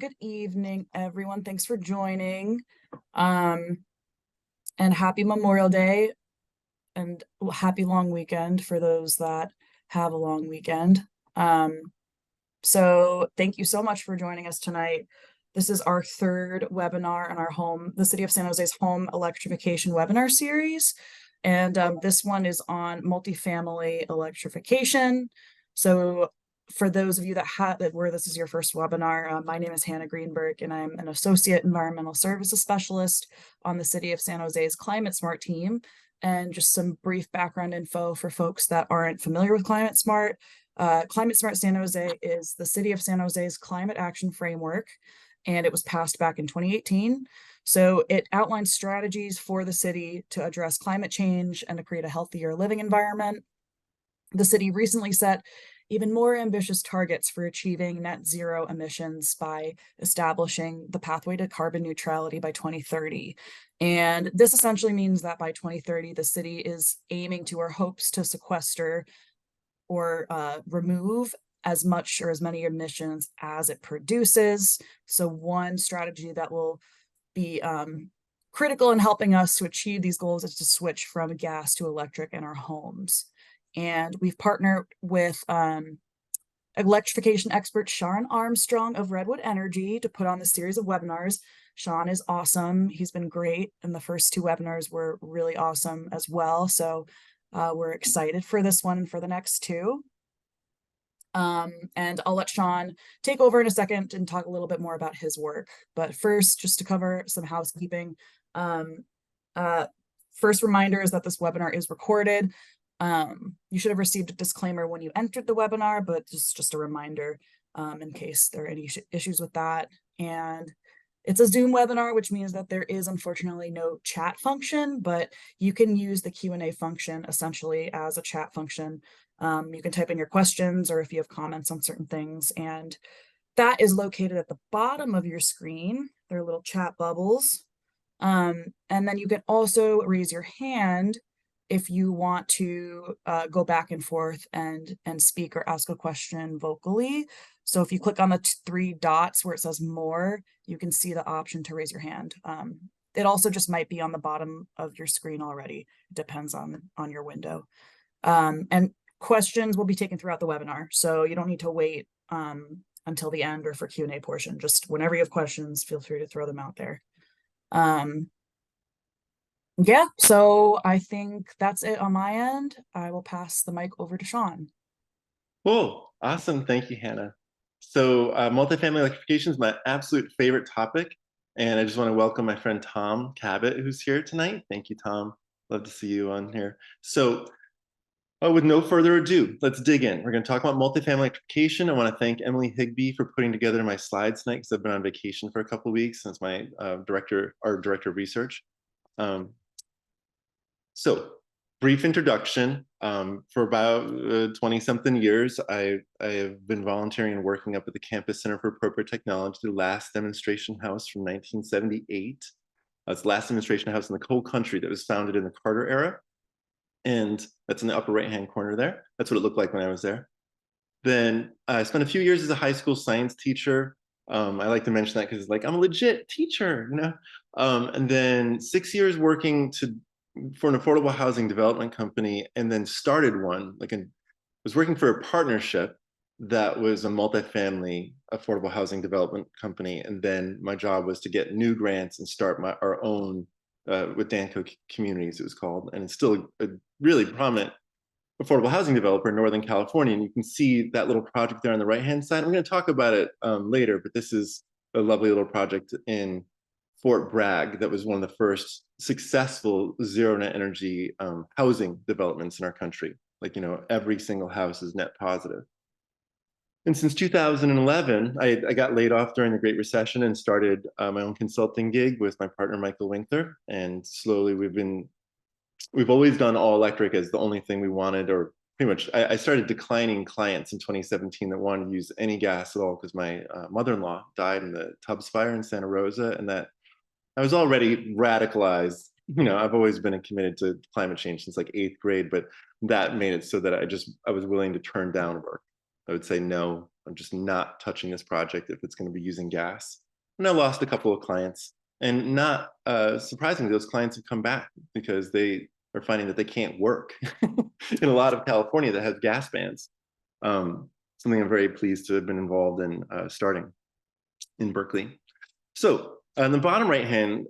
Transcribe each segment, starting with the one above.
good evening, everyone. Thanks for joining. Um, and happy Memorial Day and happy long weekend for those that have a long weekend. So thank you so much for joining us tonight. This is our third webinar in our the City of San Jose's home electrification webinar series. And this one is on multifamily electrification. So for those of you where this is your first webinar, my name is Hannah Greenberg, and I'm an associate environmental services specialist on the City of San Jose's Climate Smart team. And just some brief background info for folks that aren't familiar with Climate Smart. Climate Smart San Jose is the City of San Jose's climate action framework, and it was passed back in 2018. So it outlines strategies for the city to address climate change and to create a healthier living environment. The city recently set even more ambitious targets for achieving net zero emissions by establishing the pathway to carbon neutrality by 2030. And this essentially means that by 2030, the city is aiming to or hopes to sequester or remove as much or as many emissions as it produces. So one strategy that will be critical in helping us to achieve these goals is to switch from gas to electric in our homes. And we've partnered with electrification expert Sean Armstrong of Redwood Energy to put on this series of webinars. Sean is awesome. He's been great, and the first two webinars were really awesome as well. So we're excited for this one and for the next two. And I'll let Sean take over in a second and talk a little bit more about his work. But first, just to cover some housekeeping, first reminder is that this webinar is recorded. You should have received a disclaimer when you entered the webinar, but just a reminder in case there are any issues with that. And it's a Zoom webinar, which means that there is unfortunately no chat function, but you can use the Q&A function essentially as a chat function. You can type in your questions or if you have comments on certain things, and that is located at the bottom of your screen. There are little chat bubbles. And then you can also raise your hand if you want to go back and forth and speak or ask a question vocally. So if you click on the three dots where it says more, you can see the option to raise your hand. It also just might be on the bottom of your screen already. It depends on your window. And questions will be taken throughout the webinar, so you don't need to wait until the end or for Q&A portion. Just whenever you have questions, feel free to throw them out there. Yeah, so I think that's it on my end. I will pass the mic over to Sean. Cool. Awesome. Thank you, Hannah. So multifamily electrification is my absolute favorite topic. And I just want to welcome my friend Tom Cabot, who's here tonight. Thank you, Tom. Love to see you on here. So with no further ado, let's dig in. We're going to talk about multifamily electrification. I want to thank Emily Higby for putting together my slides tonight because I've been on vacation for a couple of weeks since my director of research. So brief introduction. For about 20-something years, I have been volunteering and working up at the Campus Center for Appropriate Technology, the last demonstration house from 1978. It's the last demonstration house in the whole country that was founded in the Carter era. And that's in the upper right-hand corner there. That's what it looked like when I was there. Then I spent a few years as a high school science teacher. I like to mention that because it's like, I'm a legit teacher, you know? And then 6 years working for an affordable housing development company, and then started one, was working for a partnership that was a multifamily affordable housing development company. And then my job was to get new grants and start our own with Danco Communities, it was called. And it's still a really prominent affordable housing developer in Northern California. And you can see that little project there on the right-hand side. I'm going to talk about it later, but this is a lovely little project in Fort Bragg that was one of the first successful zero net energy housing developments in our country. Like, you know, every single house is net positive. And since 2011, I got laid off during the Great Recession and started my own consulting gig with my partner, Michael Winkler. And slowly we've always done all electric as the only thing we wanted, or pretty much. I started declining clients in 2017 that wanted to use any gas at all because my mother-in-law died in the Tubbs fire in Santa Rosa, and that I was already radicalized. You know, I've always been committed to climate change since like 8th grade, but that made it so that I was willing to turn down work. I would say no I'm just not touching this project if it's going to be using gas. And I lost a couple of clients. And not surprisingly, those clients have come back because they are finding that they can't work in a lot of California that has gas bans. Something I'm very pleased to have been involved in starting in Berkeley. So on the bottom right hand,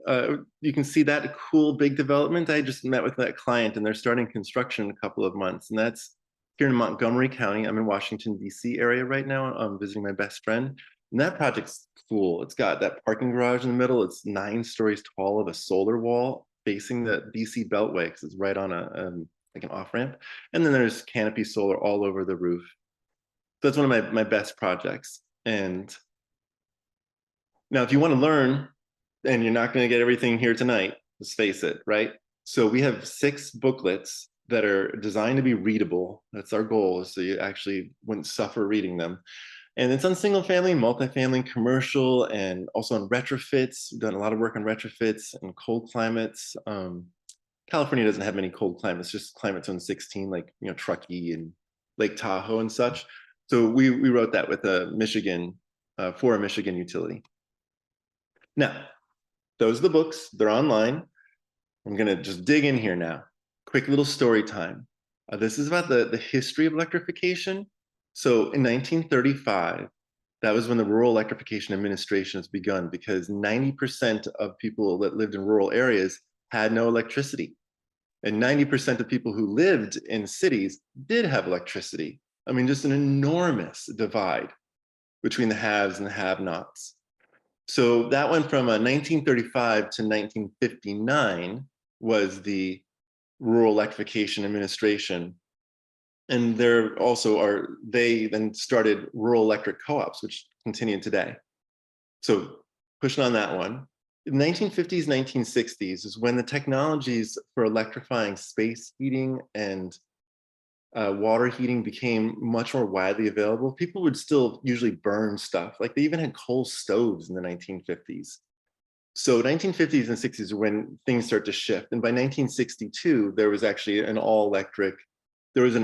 you can see that cool big development. I just met with that client and they're starting construction in a couple of months. And that's here in Montgomery County. I'm in Washington, D.C. area right now. I'm visiting my best friend. And that project's cool. It's got that parking garage in the middle. It's 9 stories tall of a solar wall facing the DC Beltway because it's right on like an off-ramp. And then there's canopy solar all over the roof. So that's one of my best projects. And now if you want to learn, and you're not going to get everything here tonight, let's face it, right? So we have 6 booklets that are designed to be readable. That's our goal, so you actually wouldn't suffer reading them. And it's on single family, multifamily, commercial, and also on retrofits. We've done a lot of work on retrofits and cold climates. California doesn't have many cold climates, just climate zone 16, like Truckee and Lake Tahoe and such. So we wrote that with Michigan, for a Michigan utility. Now, those are the books, they're online. I'm gonna just dig in here now. Quick little story time. This is about the history of electrification. So in 1935, that was when the Rural Electrification Administration has begun because 90% of people that lived in rural areas had no electricity. And 90% of people who lived in cities did have electricity. I mean, just an enormous divide between the haves and the have-nots. So that went from 1935 to 1959 was the Rural Electrification Administration. And they then started rural electric co-ops, which continue today. So pushing on that one. In the 1950s, 1960s is when the technologies for electrifying space heating and water heating became much more widely available. People would still usually burn stuff. Like they even had coal stoves in the 1950s. So 1950s and 60s are when things start to shift. And by 1962, there was actually an all-electric, there was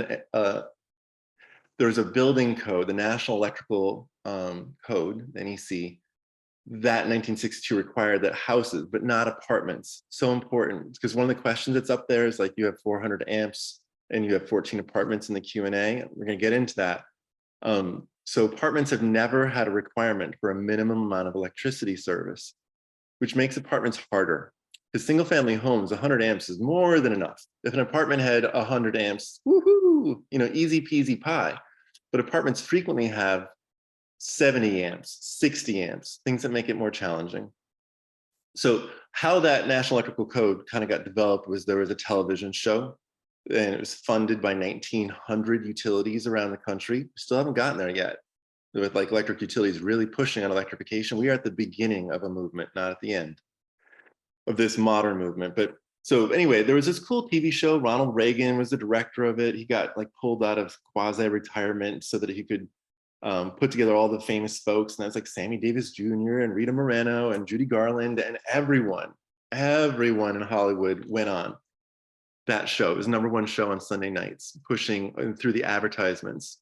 a building code, the National Electrical Code, NEC, that 1962 required that houses, but not apartments, so important. Because one of the questions that's up there is like, you have 400 amps and you have 14 apartments in the Q&A. We're gonna get into that. So apartments have never had a requirement for a minimum amount of electricity service, which makes apartments harder. Because single family homes, 100 amps is more than enough. If an apartment had 100 amps, woohoo, easy peasy pie. But apartments frequently have 70 amps, 60 amps, things that make it more challenging. So how that National Electrical Code kind of got developed was there was a television show and it was funded by 1,900 utilities around the country. We still haven't gotten there yet. With like electric utilities really pushing on electrification. We are at the beginning of a movement, not at the end of this modern movement. But so anyway, there was this cool TV show. Ronald Reagan was the director of it. He got like pulled out of quasi-retirement so that he could put together all the famous folks. And that's like Sammy Davis Jr. and Rita Moreno and Judy Garland and everyone in Hollywood went on that show. It was #1 show on Sunday nights, pushing through the advertisements.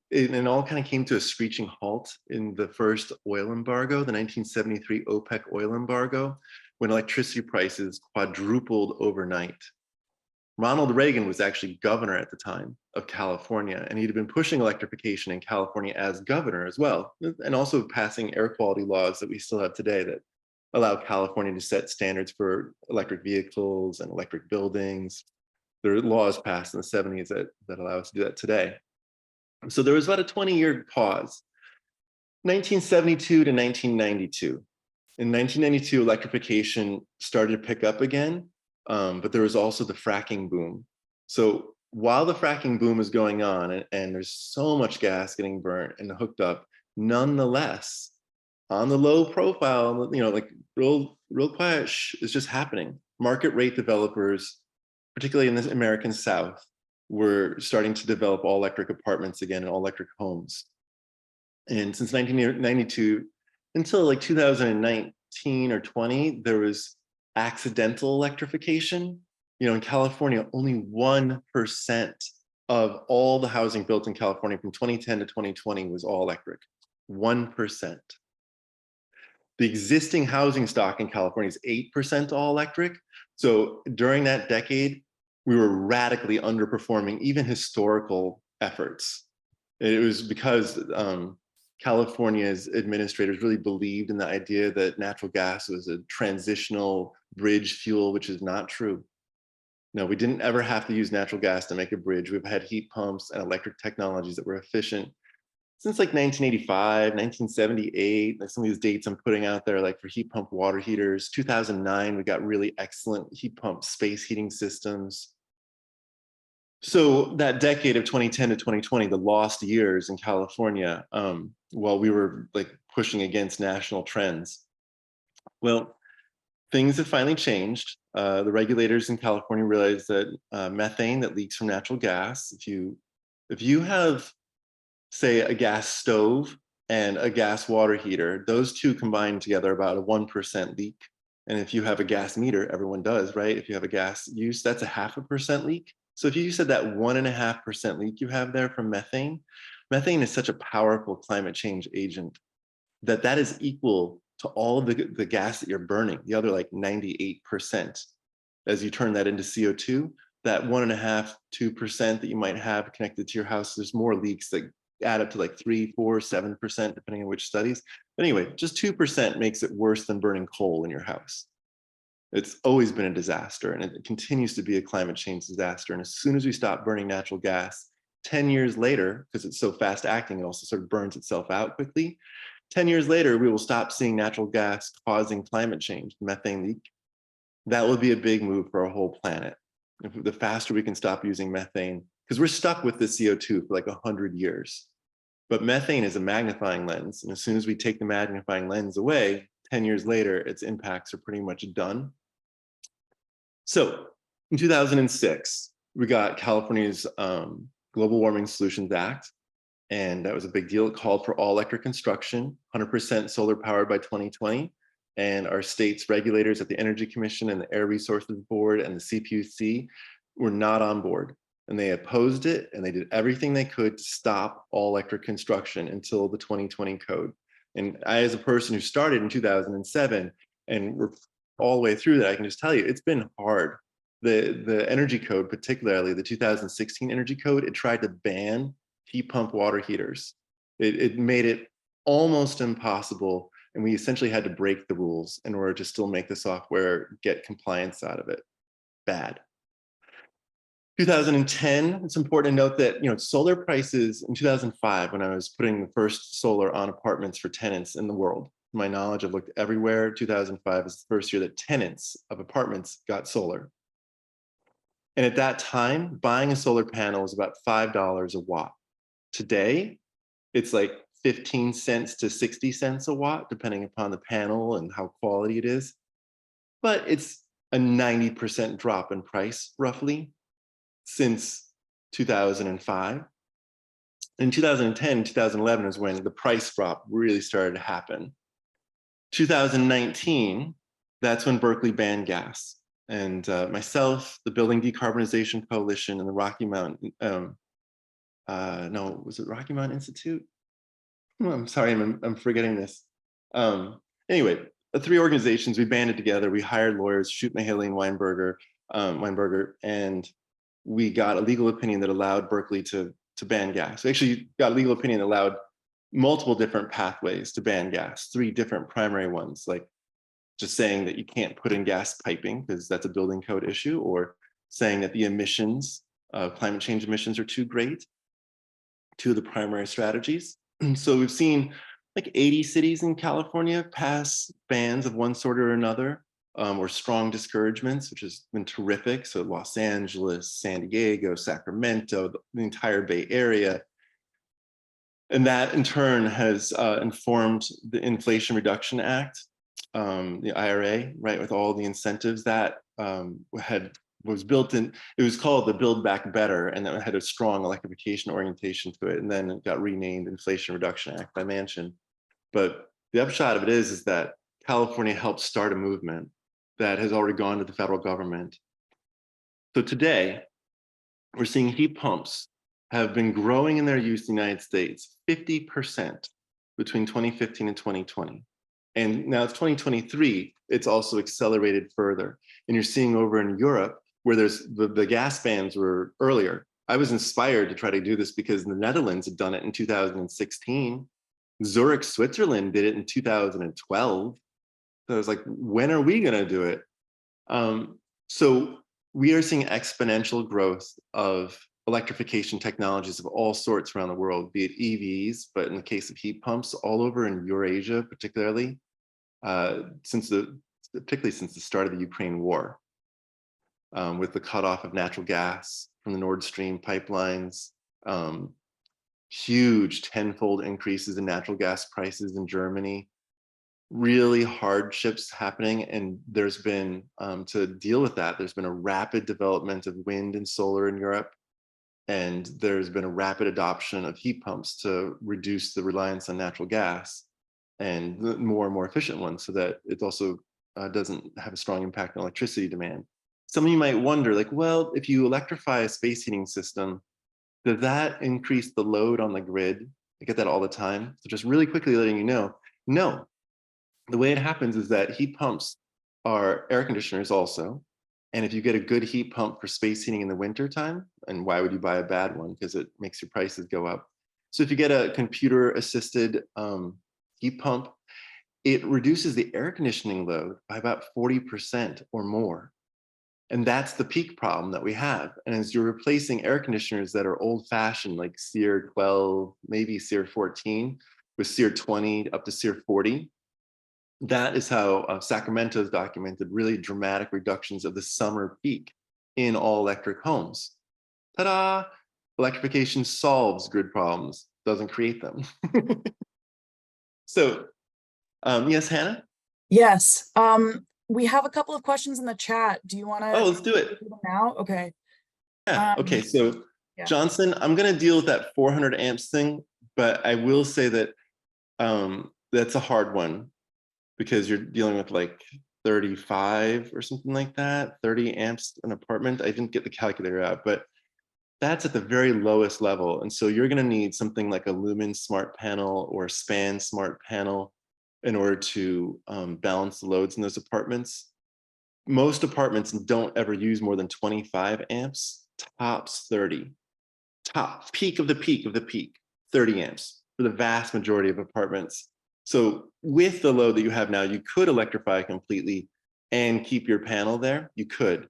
It all kind of came to a screeching halt in the first oil embargo, the 1973 OPEC oil embargo, when electricity prices quadrupled overnight. Ronald Reagan was actually governor at the time of California, and he'd been pushing electrification in California as governor as well, and also passing air quality laws that we still have today that allow California to set standards for electric vehicles and electric buildings. There are laws passed in the 70s that allow us to do that today. So there was about a 20-year pause, 1972 to 1992. In 1992, electrification started to pick up again, but there was also the fracking boom. So while the fracking boom is going on and there's so much gas getting burnt and hooked up, nonetheless, on the low profile, like real quiet, it's just happening. Market rate developers, particularly in the American South, were starting to develop all electric apartments again and all electric homes. And since 1992 until like 2019 or 20, there was accidental electrification. In California, only 1% of all the housing built in California from 2010 to 2020 was all electric. 1%. The existing housing stock in California is 8% all electric. So during that decade, we were radically underperforming even historical efforts. It was because California's administrators really believed in the idea that natural gas was a transitional bridge fuel, which is not true. No, we didn't ever have to use natural gas to make a bridge. We've had heat pumps and electric technologies that were efficient since like 1985, 1978, like some of these dates I'm putting out there, like for heat pump water heaters. 2009, we got really excellent heat pump space heating systems. So that decade of 2010 to 2020, the lost years in California, while we were like pushing against national trends. Well, things have finally changed. The regulators in California realized that methane that leaks from natural gas, if you have, say, a gas stove and a gas water heater, those two combined together about a 1% leak. And if you have a gas meter, everyone does, right? If you have a gas use, that's a 0.5% leak. So if you said that 1.5% leak you have there from methane, methane is such a powerful climate change agent that is equal to all of the gas that you're burning, the other like 98%. As you turn that into CO2, that 1.5%, 2% that you might have connected to your house, there's more leaks that add up to like 3, 4, 7%, depending on which studies. But anyway, just 2% makes it worse than burning coal in your house. It's always been a disaster, and it continues to be a climate change disaster. And as soon as we stop burning natural gas, 10 years later, because it's so fast acting, it also sort of burns itself out quickly. 10 years later, we will stop seeing natural gas causing climate change, methane leak. That will be a big move for our whole planet. The faster we can stop using methane, because we're stuck with the CO2 for like 100 years. But methane is a magnifying lens. And as soon as we take the magnifying lens away, 10 years later, its impacts are pretty much done. So in 2006, we got California's Global Warming Solutions Act. And that was a big deal. It called for all electric construction, 100% solar powered by 2020. And our state's regulators at the Energy Commission and the Air Resources Board and the CPUC were not on board. And they opposed it, and they did everything they could to stop all electric construction until the 2020 code. And I, as a person who started in 2007 and we're all the way through that, I can just tell you, it's been hard. The energy code, particularly the 2016 energy code, it tried to ban heat pump water heaters. It made it almost impossible, and we essentially had to break the rules in order to still make the software get compliance out of it. Bad. 2010, it's important to note that solar prices in 2005, when I was putting the first solar on apartments for tenants in the world, to my knowledge, I've looked everywhere. 2005 is the first year that tenants of apartments got solar. And at that time, buying a solar panel was about $5 a watt. Today, it's like 15 cents to 60 cents a watt, depending upon the panel and how quality it is. But it's a 90% drop in price, roughly, since 2005. In 2010, 2011 is when the price drop really started to happen. 2019, that's when Berkeley banned gas. And myself, the Building Decarbonization Coalition, and the Rocky Mountain, no, was it Rocky Mountain Institute? Oh, I'm sorry, I'm forgetting this. Anyway, the three organizations, we banded together. We hired lawyers, Shute, Mahaley, and Weinberger, and we got a legal opinion that allowed Berkeley to ban gas. We actually got a legal opinion that allowed multiple different pathways to ban gas, 3 different primary ones, like just saying that you can't put in gas piping because that's a building code issue, or saying that the emissions, climate change emissions, are too great. 2 of the primary strategies. So we've seen like 80 cities in California pass bans of one sort or another, or strong discouragements, which has been terrific. So Los Angeles, San Diego, Sacramento, the entire Bay Area. And that in turn has informed the Inflation Reduction Act, the IRA, right, with all the incentives that was built in. It was called the Build Back Better, and that had a strong electrification orientation to it, and then it got renamed Inflation Reduction Act by Manchin. But the upshot of it is that California helped start a movement that has already gone to the federal government. So today, we're seeing heat pumps have been growing in their use in the United States 50% between 2015 and 2020. And now it's 2023, it's also accelerated further. And you're seeing over in Europe, where there's the gas bans were earlier. I was inspired to try to do this because the Netherlands had done it in 2016. Zurich, Switzerland did it in 2012. So I was like, when are we going to do it? So we are seeing exponential growth of electrification technologies of all sorts around the world, be it EVs, but in the case of heat pumps, all over in Eurasia, particularly, particularly since the start of the Ukraine war, with the cutoff of natural gas from the Nord Stream pipelines, huge tenfold increases in natural gas prices in Germany, really hardships happening. And there's been, to deal with that, there's been a rapid development of wind and solar in Europe. And there's been a rapid adoption of heat pumps to reduce the reliance on natural gas and more and more efficient ones, so that it also doesn't have a strong impact on electricity demand. Some of you might wonder, like, well, if you electrify a space heating system, does that increase the load on the grid? I get that all the time. So just really quickly letting you know, no. The way it happens is that heat pumps are air conditioners also. And if you get a good heat pump for space heating in the winter time, and why would you buy a bad one? Because it makes your prices go up. So if you get a computer assisted heat pump, it reduces the air conditioning load by about 40% or more. And that's the peak problem that we have. And as you're replacing air conditioners that are old fashioned, like SEER 12, maybe SEER 14, with SEER 20 up to SEER 40, that is how Sacramento has documented really dramatic reductions of the summer peak in all electric homes. Ta-da! Electrification solves grid problems, doesn't create them. So, yes, Hannah? Yes. We have a couple of questions in the chat. Do you want to? Oh, let's do it. Now? Okay. Yeah, okay, so yeah. Johnson, I'm going to deal with that 400 amps thing, but I will say that that's a hard one, because you're dealing with like 35 or something like that, 30 amps an apartment. I didn't get the calculator out, but that's at the very lowest level. And so you're going to need something like a Lumen smart panel or a Span smart panel in order to balance the loads in those apartments. Most apartments don't ever use more than 25 amps, tops 30. Top peak of the peak of the peak, 30 amps for the vast majority of apartments. So with the load that you have now, you could electrify completely and keep your panel there. You could,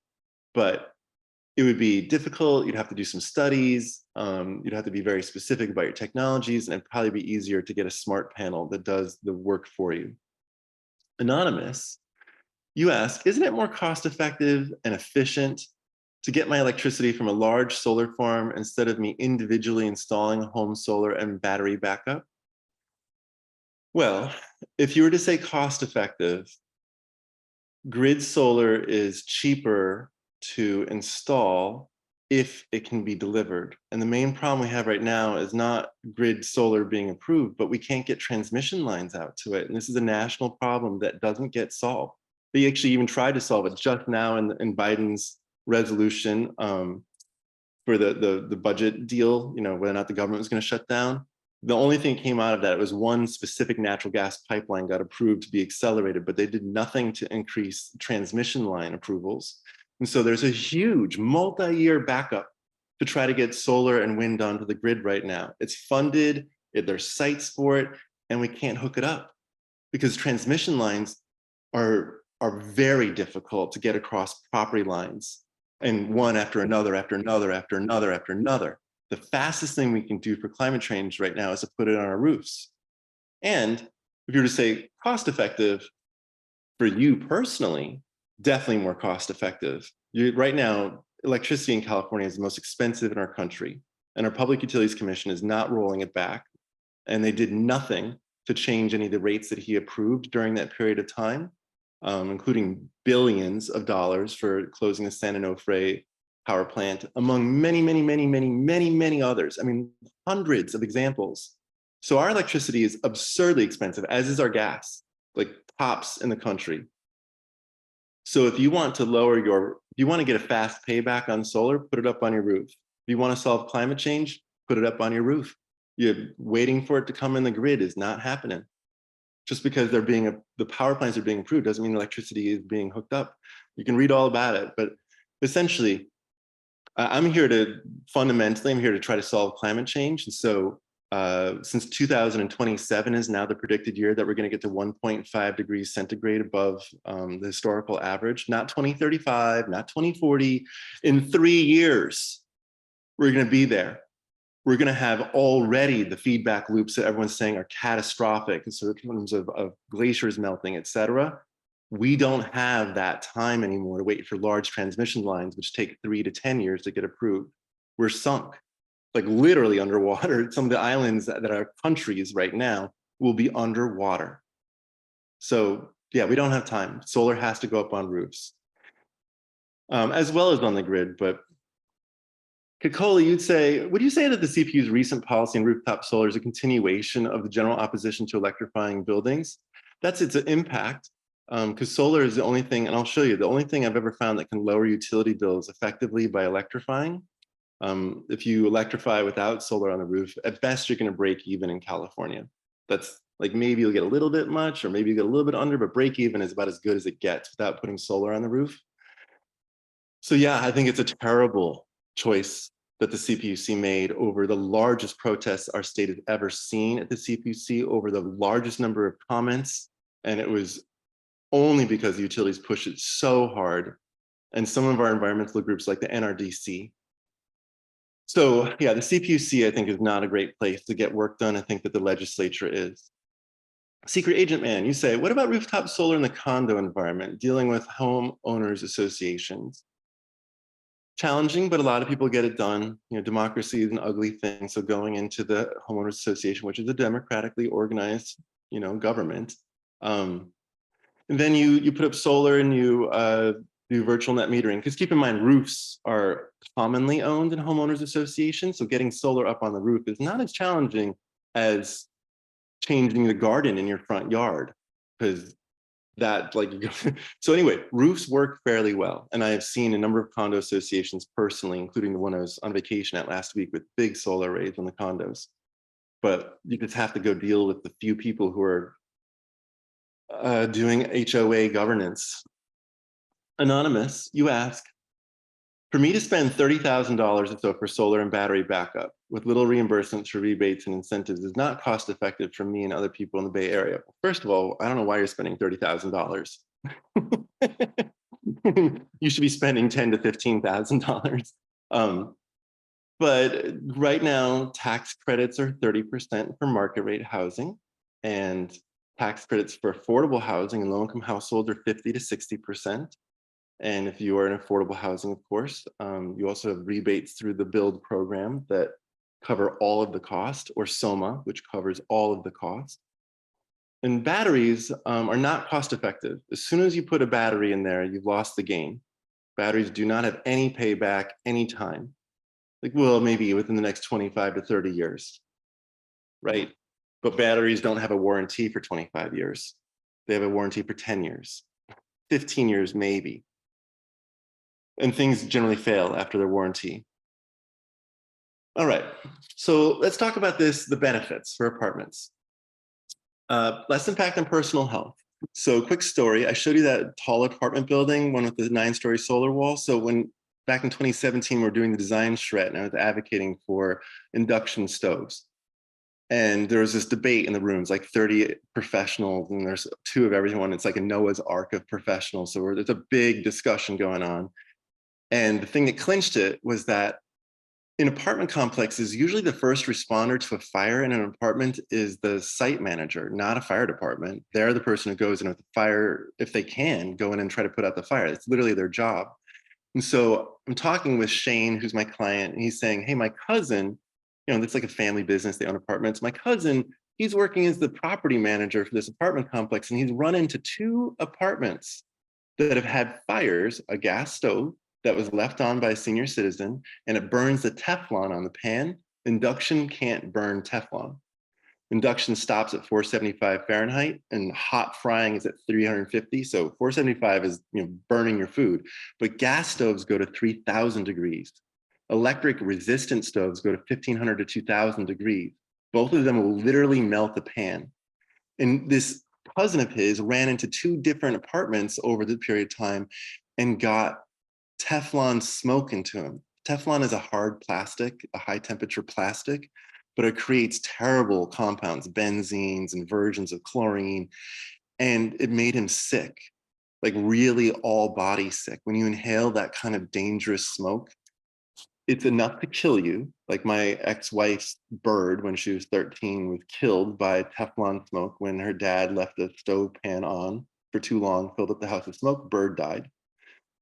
but it would be difficult. You'd have to do some studies. You'd have to be very specific about your technologies, and it'd probably be easier to get a smart panel that does the work for you. Anonymous, you ask, isn't it more cost effective and efficient to get my electricity from a large solar farm instead of me individually installing home solar and battery backup? Well, if you were to say cost effective, grid solar is cheaper to install if it can be delivered. And the main problem we have right now is not grid solar being approved, but we can't get transmission lines out to it. And this is a national problem that doesn't get solved. They actually even tried to solve it just now in Biden's resolution for the budget deal, you know, whether or not the government was going to shut down. The only thing that came out of that was one specific natural gas pipeline got approved to be accelerated, but they did nothing to increase transmission line approvals. And so there's a huge multi-year backup to try to get solar and wind onto the grid right now. It's funded, there's sites for it, and we can't hook it up because transmission lines are very difficult to get across property lines, and one after another, after another, after another, after another. The fastest thing we can do for climate change right now is to put it on our roofs. And if you were to say cost effective for you personally, definitely more cost effective. Right now, electricity in California is the most expensive in our country, and our Public Utilities Commission is not rolling it back. And they did nothing to change any of the rates that he approved during that period of time, including billions of dollars for closing the San Onofre power plant, among many, many, many, many, many, many others. I mean, hundreds of examples. So our electricity is absurdly expensive, as is our gas, like tops in the country. So if you want to if you want to get a fast payback on solar, put it up on your roof. If you want to solve climate change, put it up on your roof. You're waiting for it to come in the grid is not happening. Just because the power plants are being approved doesn't mean electricity is being hooked up. You can read all about it, but essentially, I'm here to try to solve climate change. And so since 2027 is now the predicted year that we're going to get to 1.5 degrees centigrade above the historical average, not 2035, not 2040. In 3 years, we're going to be there. We're going to have already the feedback loops that everyone's saying are catastrophic in terms of glaciers melting, et cetera. We don't have that time anymore to wait for large transmission lines, which take 3 to 10 years to get approved. We're sunk, like literally underwater. Some of the islands that are countries right now will be underwater. So yeah, we don't have time. Solar has to go up on roofs, as well as on the grid, but Kikola, would you say that the CPU's recent policy on rooftop solar is a continuation of the general opposition to electrifying buildings? That's its impact, because solar is the only thing, and I'll show you, the only thing I've ever found that can lower utility bills effectively by electrifying. If you electrify without solar on the roof, at best you're going to break even in California. That's like maybe you'll get a little bit much, or maybe you get a little bit under, but break even is about as good as it gets without putting solar on the roof. So yeah, I think it's a terrible choice that the CPUC made over the largest protests our state has ever seen at the CPUC, over the largest number of comments. And it was only because the utilities pushed it so hard, and some of our environmental groups like the NRDC. So yeah, the CPUC, I think, is not a great place to get work done. I think that the legislature is. Secret Agent Man, you say, what about rooftop solar in the condo environment, dealing with homeowners associations? Challenging, but a lot of people get it done. You know, democracy is an ugly thing. So going into the homeowners association, which is a democratically organized, government, and then you put up solar and you do virtual net metering. Because keep in mind, roofs are commonly owned in homeowners associations. So getting solar up on the roof is not as challenging as changing the garden in your front yard, because so anyway, roofs work fairly well. And I have seen a number of condo associations personally, including the one I was on vacation at last week, with big solar arrays on the condos. But you just have to go deal with the few people who are doing HOA governance. Anonymous, you ask, for me to spend $30,000 or so for solar and battery backup with little reimbursements for rebates and incentives is not cost effective for me and other people in the Bay Area. First of all, I don't know why you're spending $30,000. You should be spending $10,000 to $15,000. But right now, tax credits are 30% for market rate housing, and tax credits for affordable housing and low-income households are 50 to 60%. And if you are in affordable housing, of course, you also have rebates through the BUILD program that cover all of the cost, or SOMA, which covers all of the cost. And batteries are not cost effective. As soon as you put a battery in there, you've lost the game. Batteries do not have any payback anytime. Like, well, maybe within the next 25 to 30 years, right? But batteries don't have a warranty for 25 years. They have a warranty for 10 years, 15 years, maybe. And things generally fail after their warranty. All right, so let's talk about the benefits for apartments. Less impact on personal health. So quick story, I showed you that tall apartment building, one with the 9-story solar wall. So back in 2017, we were doing the design shred, and I was advocating for induction stoves. And there was this debate in the rooms, like 30 professionals, and there's 2 of everyone. It's like a Noah's Ark of professionals. So there's a big discussion going on. And the thing that clinched it was that in apartment complexes, usually the first responder to a fire in an apartment is the site manager, not a fire department. They're the person who goes in with the fire, if they can, go in and try to put out the fire. It's literally their job. And so I'm talking with Shane, who's my client, and he's saying, hey, my cousin, it's like a family business, they own apartments. My cousin, he's working as the property manager for this apartment complex, and he's run into 2 apartments that have had fires, a gas stove that was left on by a senior citizen, and it burns the Teflon on the pan. Induction can't burn Teflon. Induction stops at 475 Fahrenheit, and hot frying is at 350. So 475 is burning your food, but gas stoves go to 3,000 degrees. Electric resistant stoves go to 1500 to 2000 degrees. Both of them will literally melt the pan. And this cousin of his ran into 2 different apartments over the period of time and got Teflon smoke into him. Teflon is a hard plastic, a high temperature plastic, but it creates terrible compounds, benzenes and versions of chlorine, and it made him sick, like really all body sick. When you inhale that kind of dangerous smoke, it's enough to kill you. Like my ex-wife's bird, when she was 13, was killed by Teflon smoke when her dad left a stove pan on for too long, filled up the house with smoke, bird died.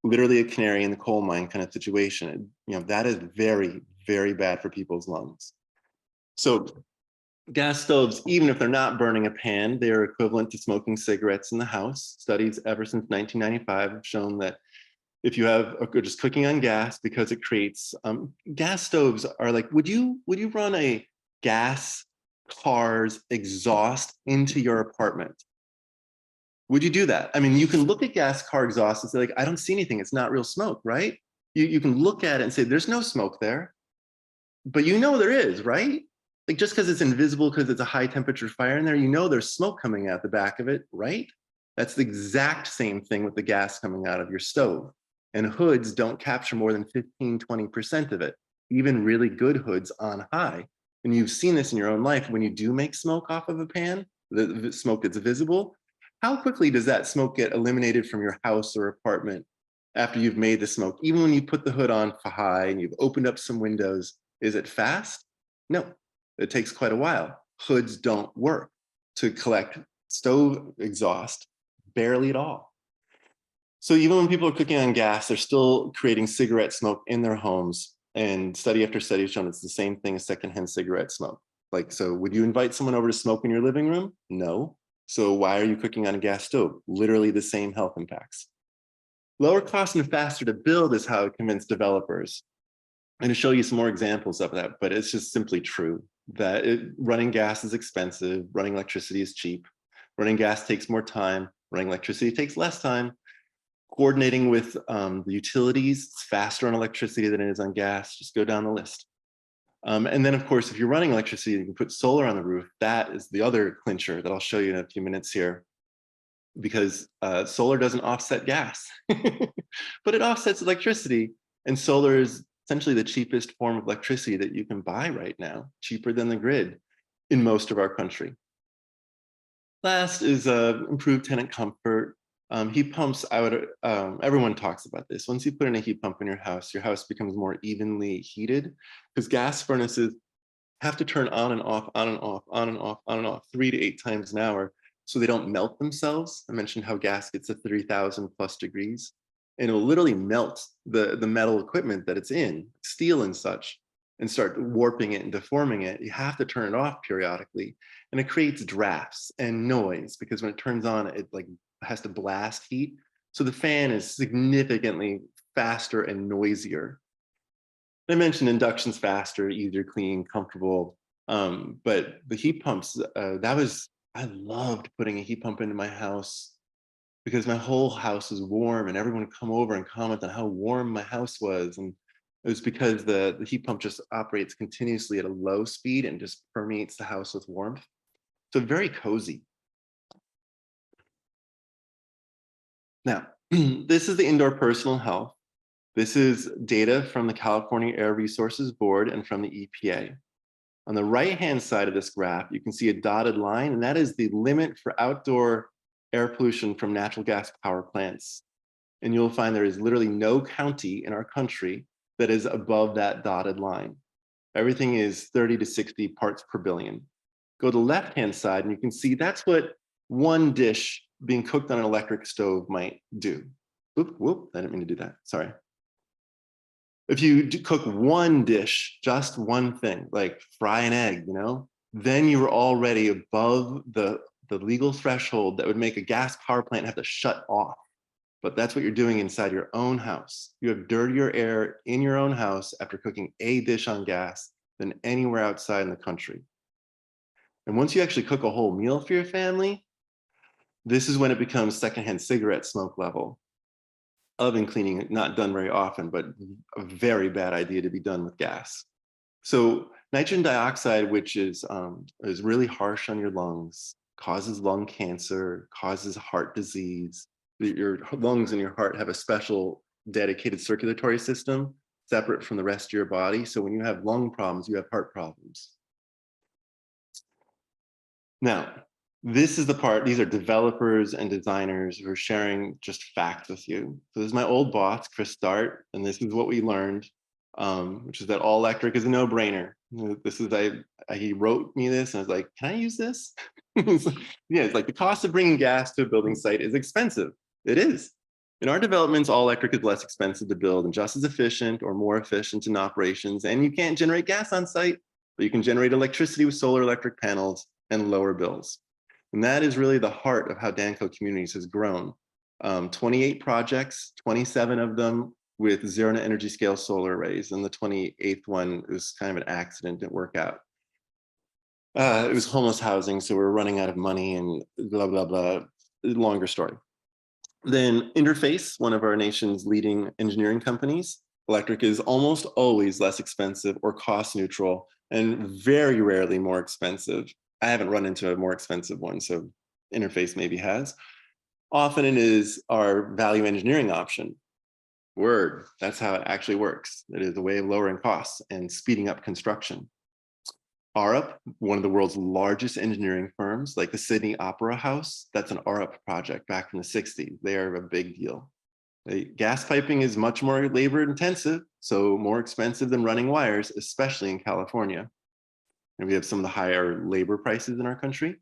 Literally a canary in the coal mine kind of situation. That is very, very bad for people's lungs. So gas stoves, even if they're not burning a pan, they are equivalent to smoking cigarettes in the house. Studies ever since 1995 have shown that if you have just cooking on gas, because it creates gas stoves are like, would you run a gas car's exhaust into your apartment? Would you do that? I mean, you can look at gas car exhaust and say, like, I don't see anything. It's not real smoke, right? You can look at it and say, there's no smoke there, but there is, right? Like, just because it's invisible, because it's a high temperature fire in there, there's smoke coming out the back of it, right? That's the exact same thing with the gas coming out of your stove. And hoods don't capture more than 15, 20% of it, even really good hoods on high. And you've seen this in your own life. When you do make smoke off of a pan, the smoke that's visible, how quickly does that smoke get eliminated from your house or apartment after you've made the smoke? Even when you put the hood on for high and you've opened up some windows, is it fast? No, it takes quite a while. Hoods don't work to collect stove exhaust, barely at all. So even when people are cooking on gas, they're still creating cigarette smoke in their homes. And study after study has shown it's the same thing as secondhand cigarette smoke. Like, so would you invite someone over to smoke in your living room? No. So why are you cooking on a gas stove? Literally the same health impacts. Lower cost and faster to build is how it convinced developers. And to show you some more examples of that, but it's just simply true that running gas is expensive, running electricity is cheap, running gas takes more time, running electricity takes less time, coordinating with the utilities, it's faster on electricity than it is on gas, just go down the list. And then, of course, if you're running electricity, you can put solar on the roof. That is the other clincher that I'll show you in a few minutes here, because solar doesn't offset gas, but it offsets electricity. And solar is essentially the cheapest form of electricity that you can buy right now, cheaper than the grid in most of our country. Last is improved tenant comfort. Heat pumps, everyone talks about this. Once you put in a heat pump in your house becomes more evenly heated, because gas furnaces have to turn on and off, on and off, on and off, on and off 3 to 8 times an hour so they don't melt themselves. I mentioned how gas gets to 3000 plus degrees, and it'll literally melt the metal equipment that it's in, steel and such, and start warping it and deforming it. You have to turn it off periodically, and it creates drafts and noise, because when it turns on, it has to blast heat. So the fan is significantly faster and noisier. I mentioned induction's faster, easier, clean, comfortable. But the heat pumps, I loved putting a heat pump into my house, because my whole house is warm and everyone would come over and comment on how warm my house was. And it was because the heat pump just operates continuously at a low speed and just permeates the house with warmth. So very cozy. Now, this is the indoor personal health. This is data from the California Air Resources Board and from the EPA. On the right-hand side of this graph, you can see a dotted line, and that is the limit for outdoor air pollution from natural gas power plants. And you'll find there is literally no county in our country that is above that dotted line. Everything is 30 to 60 parts per billion. Go to the left-hand side, and you can see that's what one dish being cooked on an electric stove might do. Whoop, I didn't mean to do that, sorry. If you cook one dish, just one thing, like fry an egg, then you were already above the legal threshold that would make a gas power plant have to shut off. But that's what you're doing inside your own house. You have dirtier air in your own house after cooking a dish on gas than anywhere outside in the country. And once you actually cook a whole meal for your family, this is when it becomes secondhand cigarette smoke level. Oven cleaning, not done very often, but a very bad idea to be done with gas. So nitrogen dioxide, which is really harsh on your lungs, causes lung cancer, causes heart disease. Your lungs and your heart have a special dedicated circulatory system separate from the rest of your body. So when you have lung problems, you have heart problems. Now, this is the part, these are developers and designers who are sharing just facts with you. So this is my old boss, Chris Start, and this is what we learned, which is that all electric is a no-brainer. This is, he wrote me this and I was like, can I use this? Yeah, it's like the cost of bringing gas to a building site is expensive. It is. In our developments, all electric is less expensive to build and just as efficient or more efficient in operations. And you can't generate gas on site, but you can generate electricity with solar electric panels and lower bills. And that is really the heart of how Danco Communities has grown. 28 projects, 27 of them with zero net energy scale solar arrays. And the 28th one was kind of an accident, didn't work out. It was homeless housing, so we're running out of money and blah, blah, blah, longer story. Then Interface, one of our nation's leading engineering companies, electric is almost always less expensive or cost neutral and very rarely more expensive. I haven't run into a more expensive one, so Interface maybe has. Often it is our value engineering option. Word, that's how it actually works. It is a way of lowering costs and speeding up construction. Arup, one of the world's largest engineering firms, like the Sydney Opera House, that's an Arup project back from the 60s. They are a big deal. Gas piping is much more labor intensive, so more expensive than running wires, especially in California. And we have some of the higher labor prices in our country.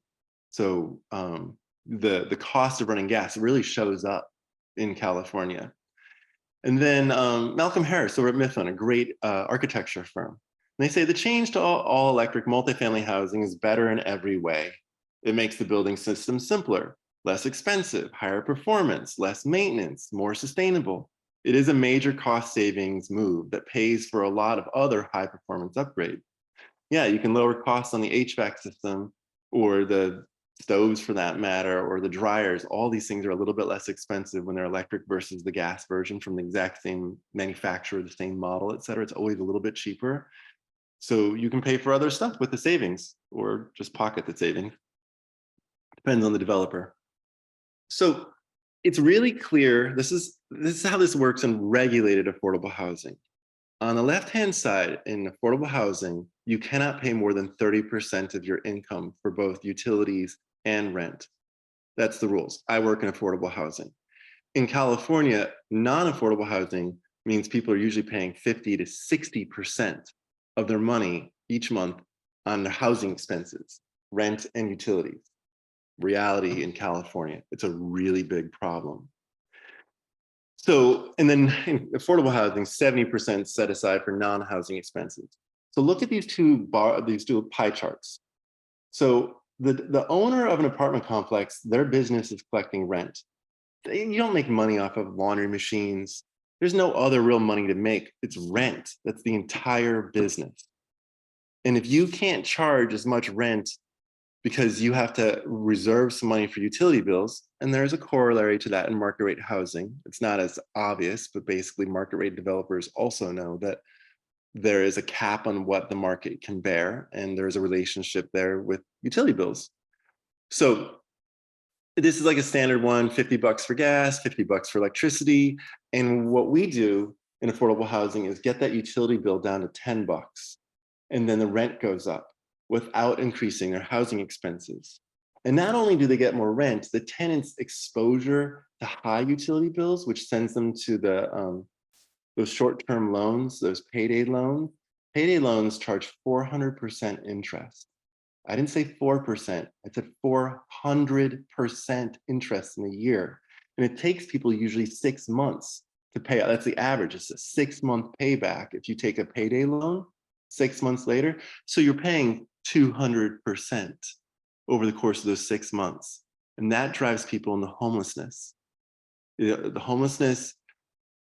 So the cost of running gas really shows up in California. And then Malcolm Harris over at Mifflin, a great architecture firm. And they say the change to all electric multifamily housing is better in every way. It makes the building system simpler, less expensive, higher performance, less maintenance, more sustainable. It is a major cost savings move that pays for a lot of other high performance upgrades. Yeah, you can lower costs on the HVAC system or the stoves for that matter, or the dryers. All these things are a little bit less expensive when they're electric versus the gas version from the exact same manufacturer, the same model, et cetera. It's always a little bit cheaper. So you can pay for other stuff with the savings or just pocket the savings. Depends on the developer. So it's really clear, this is how this works in regulated affordable housing. On the left-hand side, in affordable housing, you cannot pay more than 30% of your income for both utilities and rent. That's the rules. I work in affordable housing. In California, non-affordable housing means people are usually paying 50 to 60% of their money each month on their housing expenses, rent and utilities. Reality in California, it's a really big problem. So, and then in affordable housing, 70% set aside for non-housing expenses. So look at these two pie charts. So the owner of an apartment complex, their business is collecting rent. You don't make money off of laundry machines. There's no other real money to make. It's rent. That's the entire business. And if you can't charge as much rent because you have to reserve some money for utility bills, and there's a corollary to that in market rate housing. It's not as obvious, but basically market rate developers also know that there is a cap on what the market can bear, and there's a relationship there with utility bills. So this is like a standard one, 50 bucks for gas, 50 bucks for electricity. And what we do in affordable housing is get that utility bill down to 10 bucks. And then the rent goes up without increasing their housing expenses. And not only do they get more rent, the tenant's exposure to high utility bills, which sends them to those short-term loans, those payday loans. Payday loans charge 400% interest. I didn't say 4%, I said 400% interest in a year. And it takes people usually 6 months to pay out. That's the average, it's a 6-month payback. If you take a payday loan, 6 months later, so you're paying 200% over the course of those 6 months. And that drives people into homelessness. The homelessness,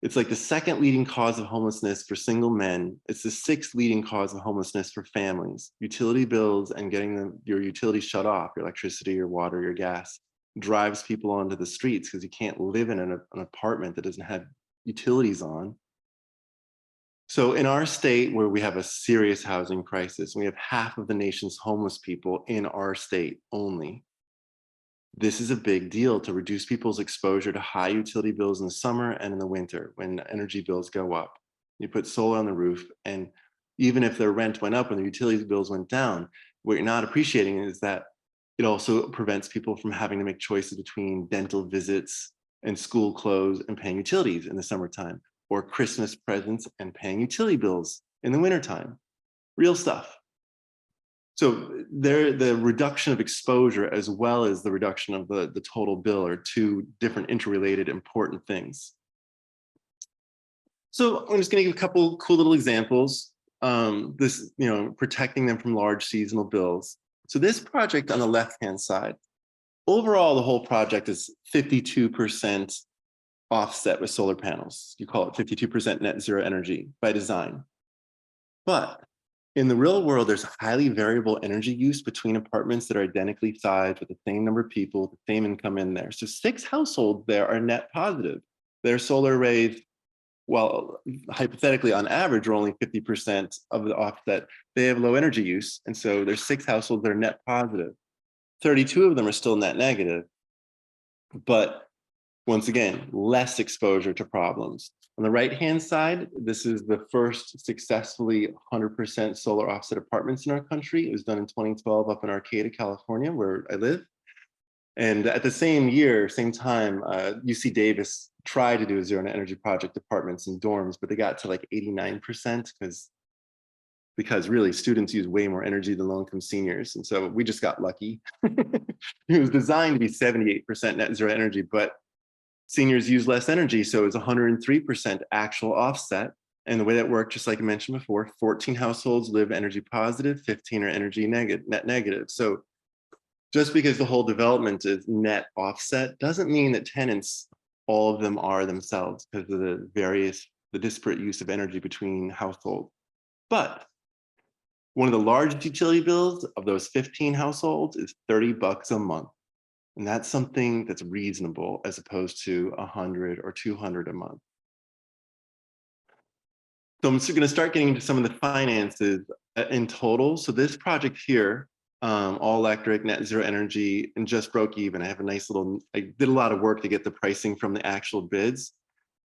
it's like the second leading cause of homelessness for single men. It's the 6th leading cause of homelessness for families. Utility bills and getting your utilities shut off, your electricity, your water, your gas. drives people onto the streets because you can't live in an apartment that doesn't have utilities on. So in our state, where we have a serious housing crisis, we have half of the nation's homeless people in our state only. This is a big deal to reduce people's exposure to high utility bills in the summer and in the winter when energy bills go up. You put solar on the roof, and even if their rent went up and their utility bills went down, what you're not appreciating is that it also prevents people from having to make choices between dental visits and school clothes and paying utilities in the summertime, or Christmas presents and paying utility bills in the wintertime. Real stuff. So the reduction of exposure as well as the reduction of the total bill are two different interrelated important things. So I'm just going to give a couple cool little examples. This, protecting them from large seasonal bills. So this project on the left-hand side, overall, the whole project is 52% offset with solar panels. You call it 52% net zero energy by design. But in the real world, there's highly variable energy use between apartments that are identically sized with the same number of people, the same income in there. So 6 households there are net positive. Their solar arrays, while hypothetically on average are only 50% of the offset, they have low energy use. And so there's 6 households that are net positive. 32 of them are still net negative. But once again, less exposure to problems. On the right-hand side, this is the first successfully 100% solar offset apartments in our country. It was done in 2012 up in Arcata, California, where I live. And at the same year, same time, UC Davis tried to do a zero net energy project apartments and dorms, but they got to like 89% because really students use way more energy than low-income seniors. And so we just got lucky. It was designed to be 78% net zero energy, but seniors use less energy, so it's 103% actual offset. And the way that worked, just like I mentioned before, 14 households live energy positive, 15 are energy negative, net negative. So just because the whole development is net offset doesn't mean that tenants, all of them are themselves because of the disparate use of energy between households. But one of the largest utility bills of those 15 households is $30 a month. And that's something that's reasonable as opposed to 100 or 200 a month. So I'm going to start getting into some of the finances in total. So this project here, all electric, net zero energy, and just broke even. I did a lot of work to get the pricing from the actual bids.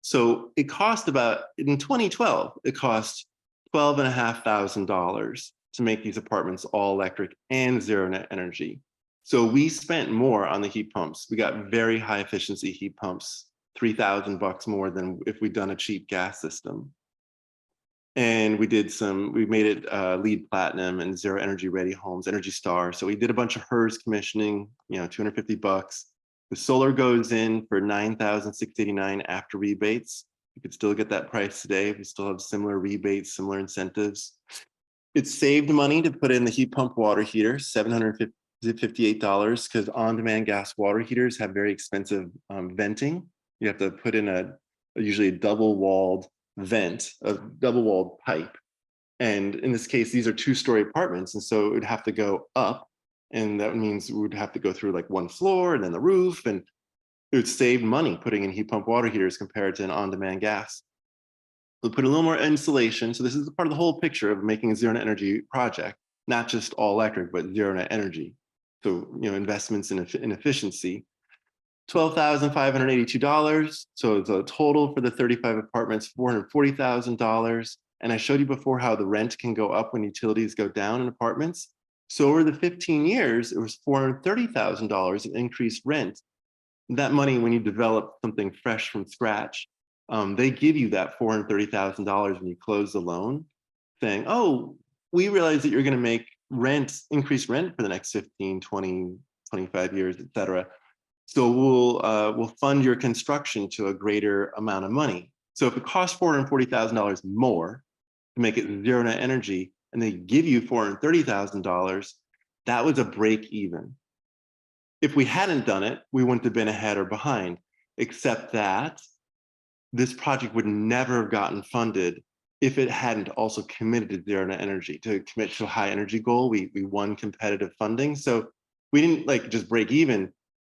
So it cost in 2012, it cost $12,500 to make these apartments all electric and zero net energy. So we spent more on the heat pumps. We got very high efficiency heat pumps, $3,000 more than if we'd done a cheap gas system. And we made it LEED Platinum and zero energy ready homes, Energy Star. So we did a bunch of HERS commissioning, $250. The solar goes in for $9,689 after rebates. You could still get that price today. We still have similar rebates, similar incentives. It saved money to put in the heat pump water heater, $758, because on-demand gas water heaters have very expensive venting. You have to put in usually a double-walled vent, a double-walled pipe. And in this case, these are 2-story apartments, and so it would have to go up, and that means we would have to go through like one floor and then the roof, and it would save money putting in heat pump water heaters compared to an on-demand gas. We'll put a little more insulation. So this is part of the whole picture of making a zero net energy project, not just all electric, but zero net energy. So, investments in efficiency. $12,582. So the total for the 35 apartments, $440,000. And I showed you before how the rent can go up when utilities go down in apartments. So over the 15 years, it was $430,000 in increased rent. That money, when you develop something fresh from scratch, they give you that $430,000 when you close the loan, saying, oh, we realize that you're going to make increased rent for the next 15, 20, 25 years, et cetera. So we'll fund your construction to a greater amount of money. So if it costs $440,000 more to make it zero net energy, and they give you $430,000, that was a break even. If we hadn't done it, we wouldn't have been ahead or behind, except that this project would never have gotten funded if it hadn't also committed to zero net energy. To commit to a high energy goal, we won competitive funding. So we didn't just break even.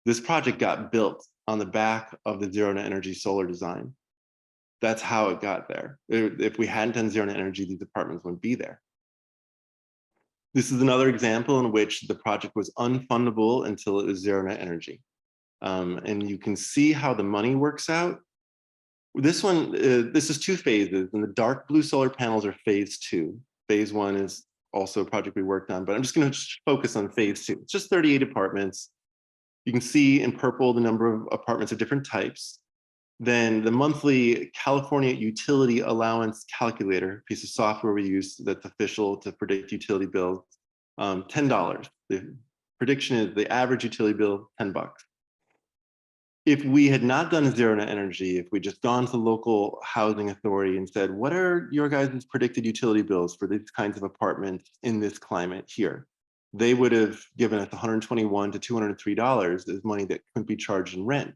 This project got built on the back of the zero net energy solar design. That's how it got there. If we hadn't done zero net energy, these apartments wouldn't be there. This is another example in which the project was unfundable until it was zero net energy. And you can see how the money works out. This one, this is 2 phases, and the dark blue solar panels are phase 2. Phase 1 is also a project we worked on, but I'm just going to focus on phase 2. It's just 38 apartments. You can see in purple the number of apartments of different types. Then the monthly California Utility Allowance Calculator, piece of software we use that's official to predict utility bills, $10. The prediction is the average utility bill, $10. If we had not done zero net energy, if we just gone to the local housing authority and said, what are your guys' predicted utility bills for these kinds of apartments in this climate here? They would have given us $121 to $203 as money that couldn't be charged in rent.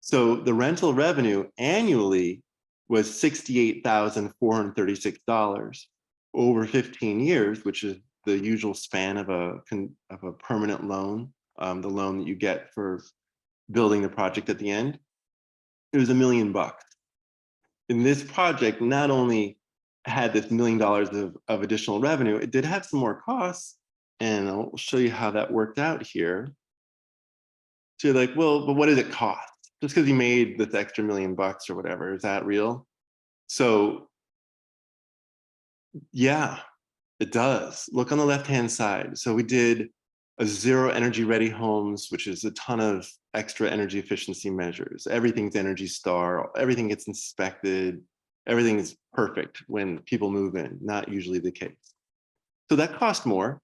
So the rental revenue annually was $68,436 over 15 years, which is the usual span of a permanent loan, the loan that you get for building the project at the end. It was $1 million. And this project not only had this $1 million of additional revenue, it did have some more costs. And I'll show you how that worked out here. So you're like, well, but what did it cost? Just because you made this extra $1 million or whatever, is that real? So yeah, it does. Look on the left-hand side. So we did a zero energy ready homes, which is a ton of extra energy efficiency measures. Everything's Energy Star, everything gets inspected, everything is perfect when people move in, not usually the case. So that cost more.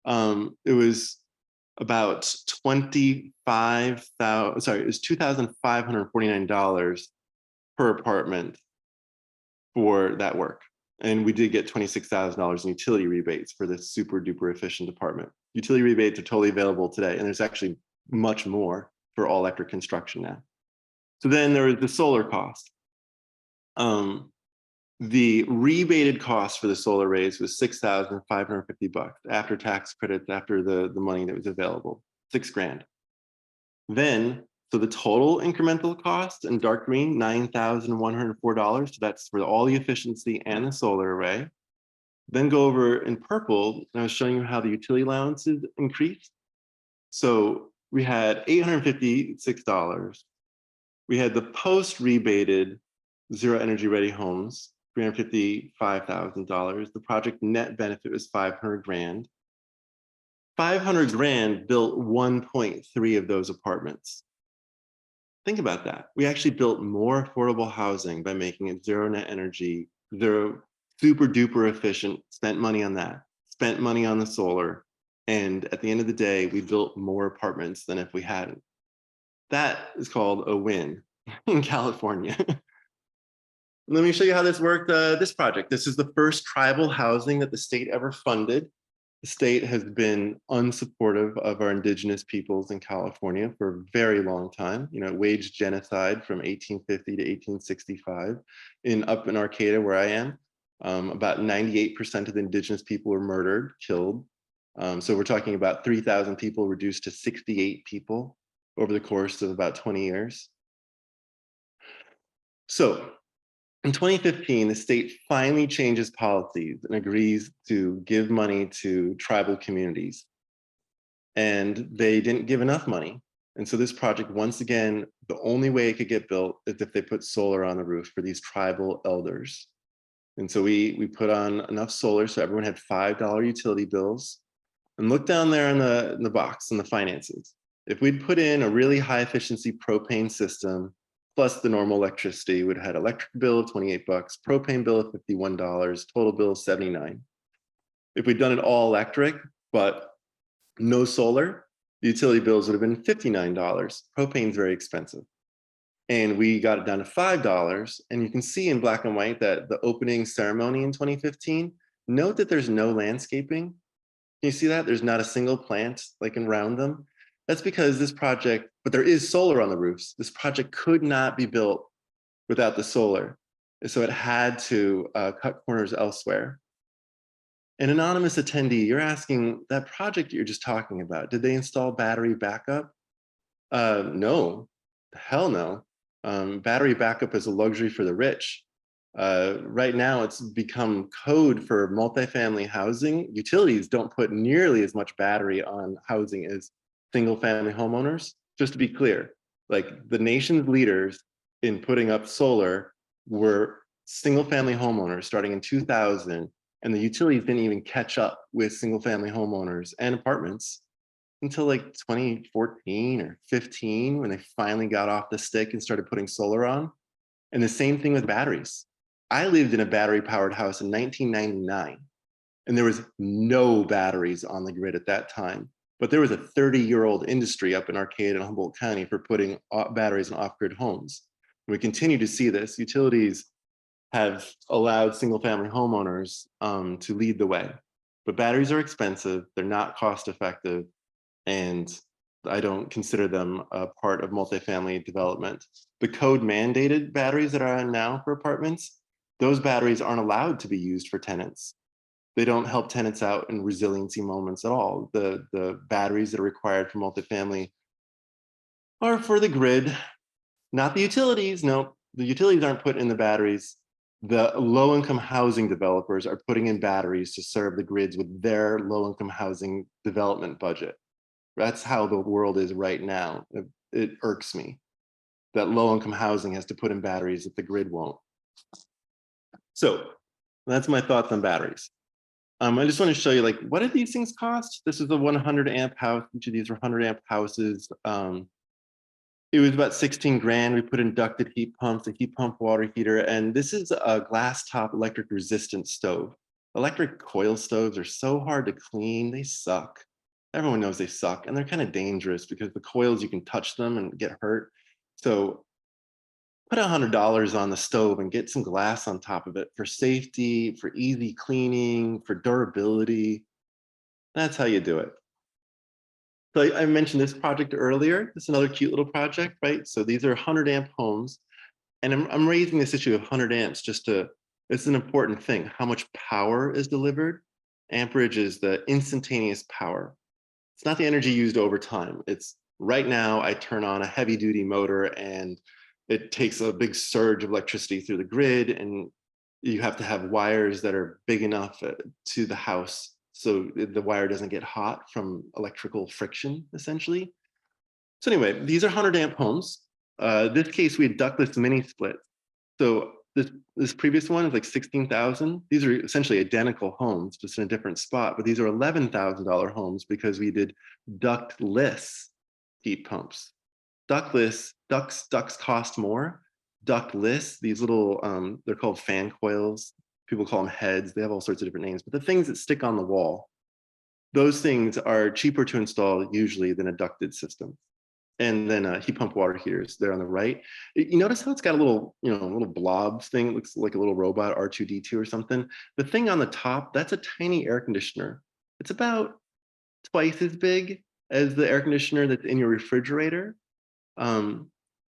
It was about $2,549 per apartment for that work. And we did get $26,000 in utility rebates for this super duper efficient apartment. Utility rebates are totally available today, and there's actually much more for all electric construction now. So then there was the solar cost. The rebated cost for the solar arrays was $6,550 after tax credits, after the money that was available, $6,000. Then, so the total incremental cost in dark green, $9,104. So that's for all the efficiency and the solar array. Then go over in purple, and I was showing you how the utility allowances increased. So we had $856. We had the post-rebated zero energy ready homes, $355,000. The project net benefit was $500,000. $500,000 built 1.3 of those apartments. Think about that. We actually built more affordable housing by making it zero net energy, zero super duper efficient, spent money on that, spent money on the solar. And at the end of the day, we built more apartments than if we hadn't. That is called a win in California. Let me show you how this worked, this project. This is the first tribal housing that the state ever funded. The state has been unsupportive of our indigenous peoples in California for a very long time. You know, it waged genocide from 1850 to 1865 up in Arcata, where I am. About 98% of the indigenous people were murdered, killed. So we're talking about 3,000 people reduced to 68 people over the course of about 20 years. So in 2015, the state finally changes policies and agrees to give money to tribal communities. And they didn't give enough money. And so this project, once again, the only way it could get built is if they put solar on the roof for these tribal elders. And so we put on enough solar so everyone had $5 utility bills. And look down there in the box, in the finances. If we'd put in a really high efficiency propane system, plus the normal electricity, would have had electric bill of $28, propane bill of $51, total bill of $79. If we'd done it all electric, but no solar, the utility bills would have been $59. Propane's very expensive. And we got it down to $5. And you can see in black and white that the opening ceremony in 2015, note that there's no landscaping. Can you see that? There's not a single plant like around them. That's because this project, but there is solar on the roofs. This project could not be built without the solar. So it had to cut corners elsewhere. An anonymous attendee, you're asking, that project you're just talking about, did they install battery backup? No, hell no. Battery backup is a luxury for the rich. Right now, it's become code for multifamily housing. Utilities don't put nearly as much battery on housing as single family homeowners. Just to be clear, like the nation's leaders in putting up solar were single family homeowners starting in 2000, and the utilities didn't even catch up with single family homeowners and apartments until like 2014 or 15 when they finally got off the stick and started putting solar on. And the same thing with batteries. I lived in a battery powered house in 1999, and there was no batteries on the grid at that time. But there was a 30-year-old industry up in Arcade and Humboldt County for putting batteries in off-grid homes. And we continue to see this. Utilities have allowed single family homeowners to lead the way. But batteries are expensive, they're not cost effective, and I don't consider them a part of multifamily development. The code mandated batteries that are on now for apartments, those batteries aren't allowed to be used for tenants. They don't help tenants out in resiliency moments at all. The batteries that are required for multifamily are for the grid, not the utilities. No, the utilities aren't putting in the batteries. The low-income housing developers are putting in batteries to serve the grids with their low-income housing development budget. That's how the world is right now. It irks me that low-income housing has to put in batteries that the grid won't. So that's my thoughts on batteries. I just want to show you, like, what do these things cost? This is a 100 amp house. Each of these are 100 amp houses. It was about 16 grand. We put inducted heat pumps, a heat pump water heater, and this is a glass top electric resistant stove. Electric coil stoves are so hard to clean. They suck. Everyone knows they suck, and they're kind of dangerous because the coils, you can touch them and get hurt. So put $100 on the stove and get some glass on top of it for safety, for easy cleaning, for durability. That's how you do it. So I mentioned this project earlier. This is another cute little project, right? So these are 100 amp homes. And I'm raising this issue of 100 amps just to, it's an important thing. How much power is delivered? Amperage is the instantaneous power. It's not the energy used over time. It's right now I turn on a heavy duty motor and it takes a big surge of electricity through the grid, and you have to have wires that are big enough to the house so the wire doesn't get hot from electrical friction, essentially. So anyway, these are 100 amp homes. This case, we had ductless mini split. So this previous one is like 16,000. These are essentially identical homes, just in a different spot, but these are $11,000 homes because we did ductless heat pumps. Ductless, ducts cost more. Ductless, these little, they're called fan coils. People call them heads. They have all sorts of different names, but the things that stick on the wall, those things are cheaper to install usually than a ducted system. And then heat pump water heaters there on the right. You notice how it's got a little, little blob thing. It looks like a little robot, R2D2 or something. The thing on the top, that's a tiny air conditioner. It's about twice as big as the air conditioner that's in your refrigerator.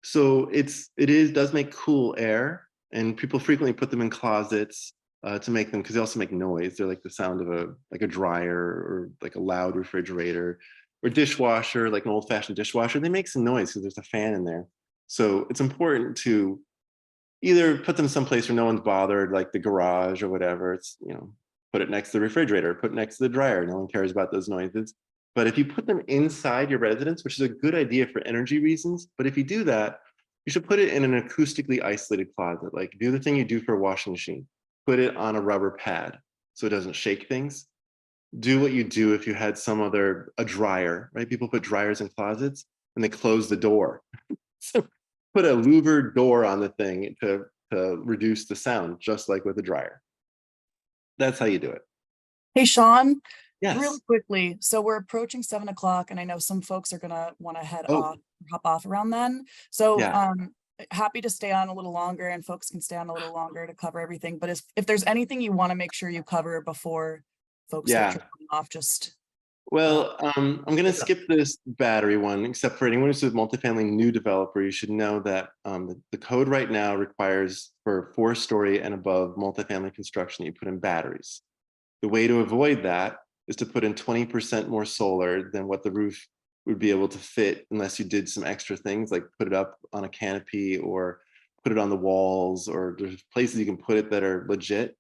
So does make cool air, and people frequently put them in closets to make them, because they also make noise. They're like the sound of a dryer or like a loud refrigerator, or dishwasher, like an old-fashioned dishwasher. They make some noise because there's a fan in there. So it's important to either put them someplace where no one's bothered, like the garage or whatever. It's, put it next to the refrigerator, put it next to the dryer. No one cares about those noises. But if you put them inside your residence, which is a good idea for energy reasons, but if you do that, you should put it in an acoustically isolated closet. Like, do the thing you do for a washing machine. Put it on a rubber pad so it doesn't shake things. Do what you do if you had a dryer, right? People put dryers in closets and they close the door. So put a louvered door on the thing to reduce the sound, just like with a dryer. That's how you do it. Hey, Sean, really Yes. quickly. So we're approaching 7 o'clock, and I know some folks are gonna want to Oh, hop off around then. So yeah. happy to stay on a little longer, and folks can stay on a little longer to cover everything. But if there's anything you want to make sure you cover before folks start Yeah. trickling off, just Well, I'm going to skip this battery one, except for anyone who's a multifamily new developer. You should know that the code right now requires for 4-story and above multifamily construction, you put in batteries. The way to avoid that is to put in 20% more solar than what the roof would be able to fit unless you did some extra things like put it up on a canopy or put it on the walls, or there's places you can put it that are legit.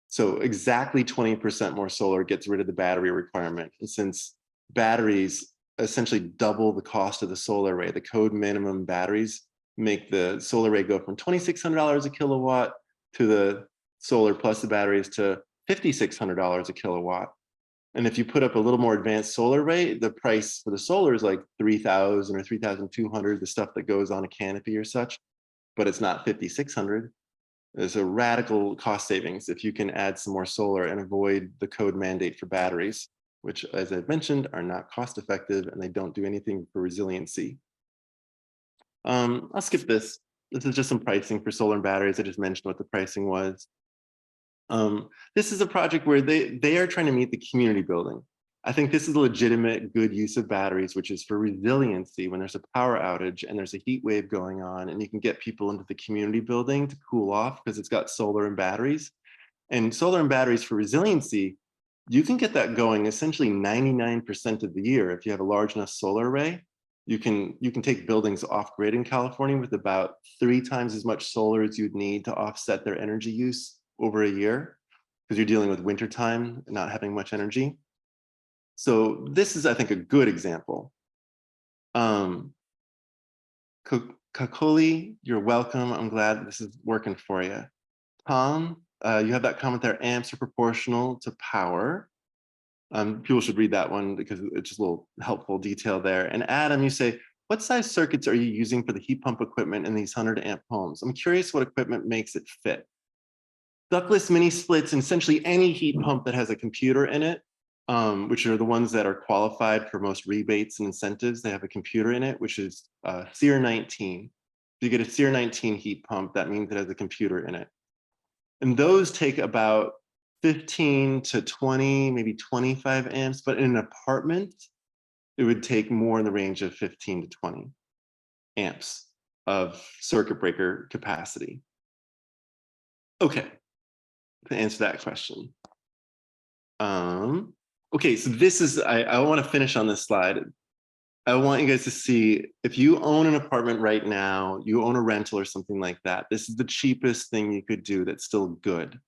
So exactly 20% more solar gets rid of the battery requirement. And since batteries essentially double the cost of the solar array, the code minimum batteries make the solar array go from $2,600 a kilowatt to the solar plus the batteries to $5,600 a kilowatt. And if you put up a little more advanced solar array, the price for the solar is like 3,000 or 3,200, the stuff that goes on a canopy or such, but it's not 5,600. There's a radical cost savings if you can add some more solar and avoid the code mandate for batteries, which, as I've mentioned, are not cost effective and they don't do anything for resiliency. I'll skip this. This is just some pricing for solar and batteries. I just mentioned what the pricing was. This is a project where they are trying to meet the community building. I think this is a legitimate good use of batteries, which is for resiliency when there's a power outage and there's a heat wave going on, and you can get people into the community building to cool off because it's got solar and batteries. And solar and batteries for resiliency, you can get that going essentially 99% of the year. If you have a large enough solar array, you can take buildings off grid in California with about 3 times as much solar as you'd need to offset their energy use over a year, because you're dealing with wintertime and not having much energy. So this is, I think, a good example. Kakoli, you're welcome. I'm glad this is working for you. Tom, you have that comment there, amps are proportional to power. People should read that one because it's just a little helpful detail there. And Adam, you say, what size circuits are you using for the heat pump equipment in these 100 amp homes? I'm curious what equipment makes it fit. Ductless mini splits, and essentially any heat pump that has a computer in it, which are the ones that are qualified for most rebates and incentives. They have a computer in it, which is SEER 19. If you get a SEER 19 heat pump, that means it has a computer in it. And those take about 15 to 20, maybe 25 amps, but in an apartment, it would take more in the range of 15 to 20 amps of circuit breaker capacity. Okay, to answer that question. Okay, so this is, I want to finish on this slide. I want you guys to see, if you own an apartment right now, you own a rental or something like that, this is the cheapest thing you could do that's still good.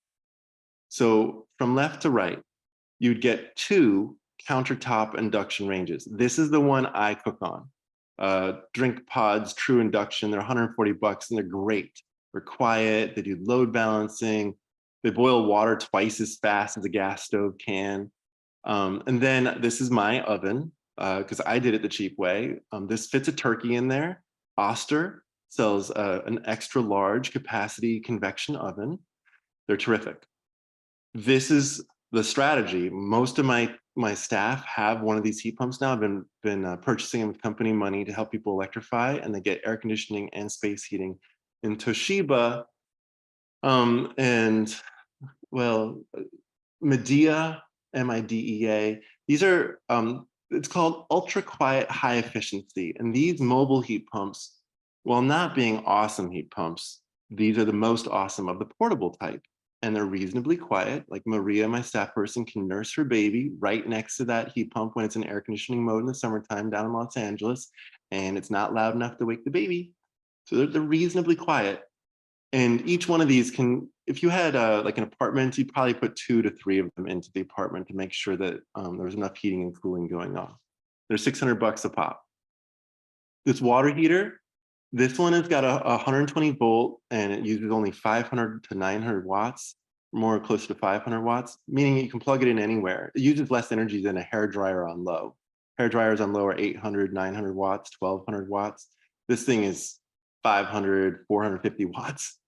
So from left to right, you'd get 2 countertop induction ranges. This is the one I cook on. Drink Pods, True Induction, they're 140 bucks and they're great. They're quiet, they do load balancing, they boil water twice as fast as a gas stove can. And then this is my oven, because I did it the cheap way. This fits a turkey in there. Oster sells an extra large capacity convection oven. They're terrific. This is the strategy. Most of my staff have one of these heat pumps now. I've been purchasing them with company money to help people electrify, and they get air conditioning and space heating. In Toshiba, and well, Midea, MIDEA, these are, it's called ultra quiet high efficiency. And these mobile heat pumps, while not being awesome heat pumps, these are the most awesome of the portable type. And they're reasonably quiet. Like Maria, my staff person, can nurse her baby right next to that heat pump when it's in air conditioning mode in the summertime down in Los Angeles, and it's not loud enough to wake the baby. So they're reasonably quiet. And each one of these can, if you had like an apartment, you'd probably put 2 to 3 of them into the apartment to make sure that there was enough heating and cooling going on. They're 600 bucks a pop. This water heater, this one has got a 120 volt and it uses only 500 to 900 watts, more close to 500 watts, meaning you can plug it in anywhere. It uses less energy than a hair dryer on low. Hair dryers on low are 800, 900 watts, 1200 watts. This thing is 500, 450 watts.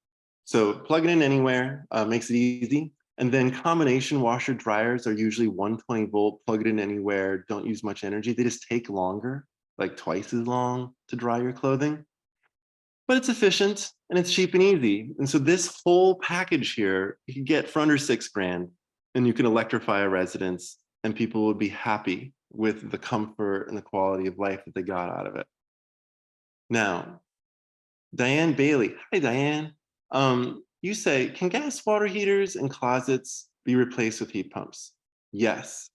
So plug it in anywhere, makes it easy. And then combination washer dryers are usually 120 volt, plug it in anywhere, don't use much energy. They just take longer, like twice as long to dry your clothing. But it's efficient and it's cheap and easy. And so this whole package here, you can get for under $6,000 and you can electrify a residence and people would be happy with the comfort and the quality of life that they got out of it. Now, Diane Bailey, hi Diane. You say, can gas water heaters and closets be replaced with heat pumps? Yes.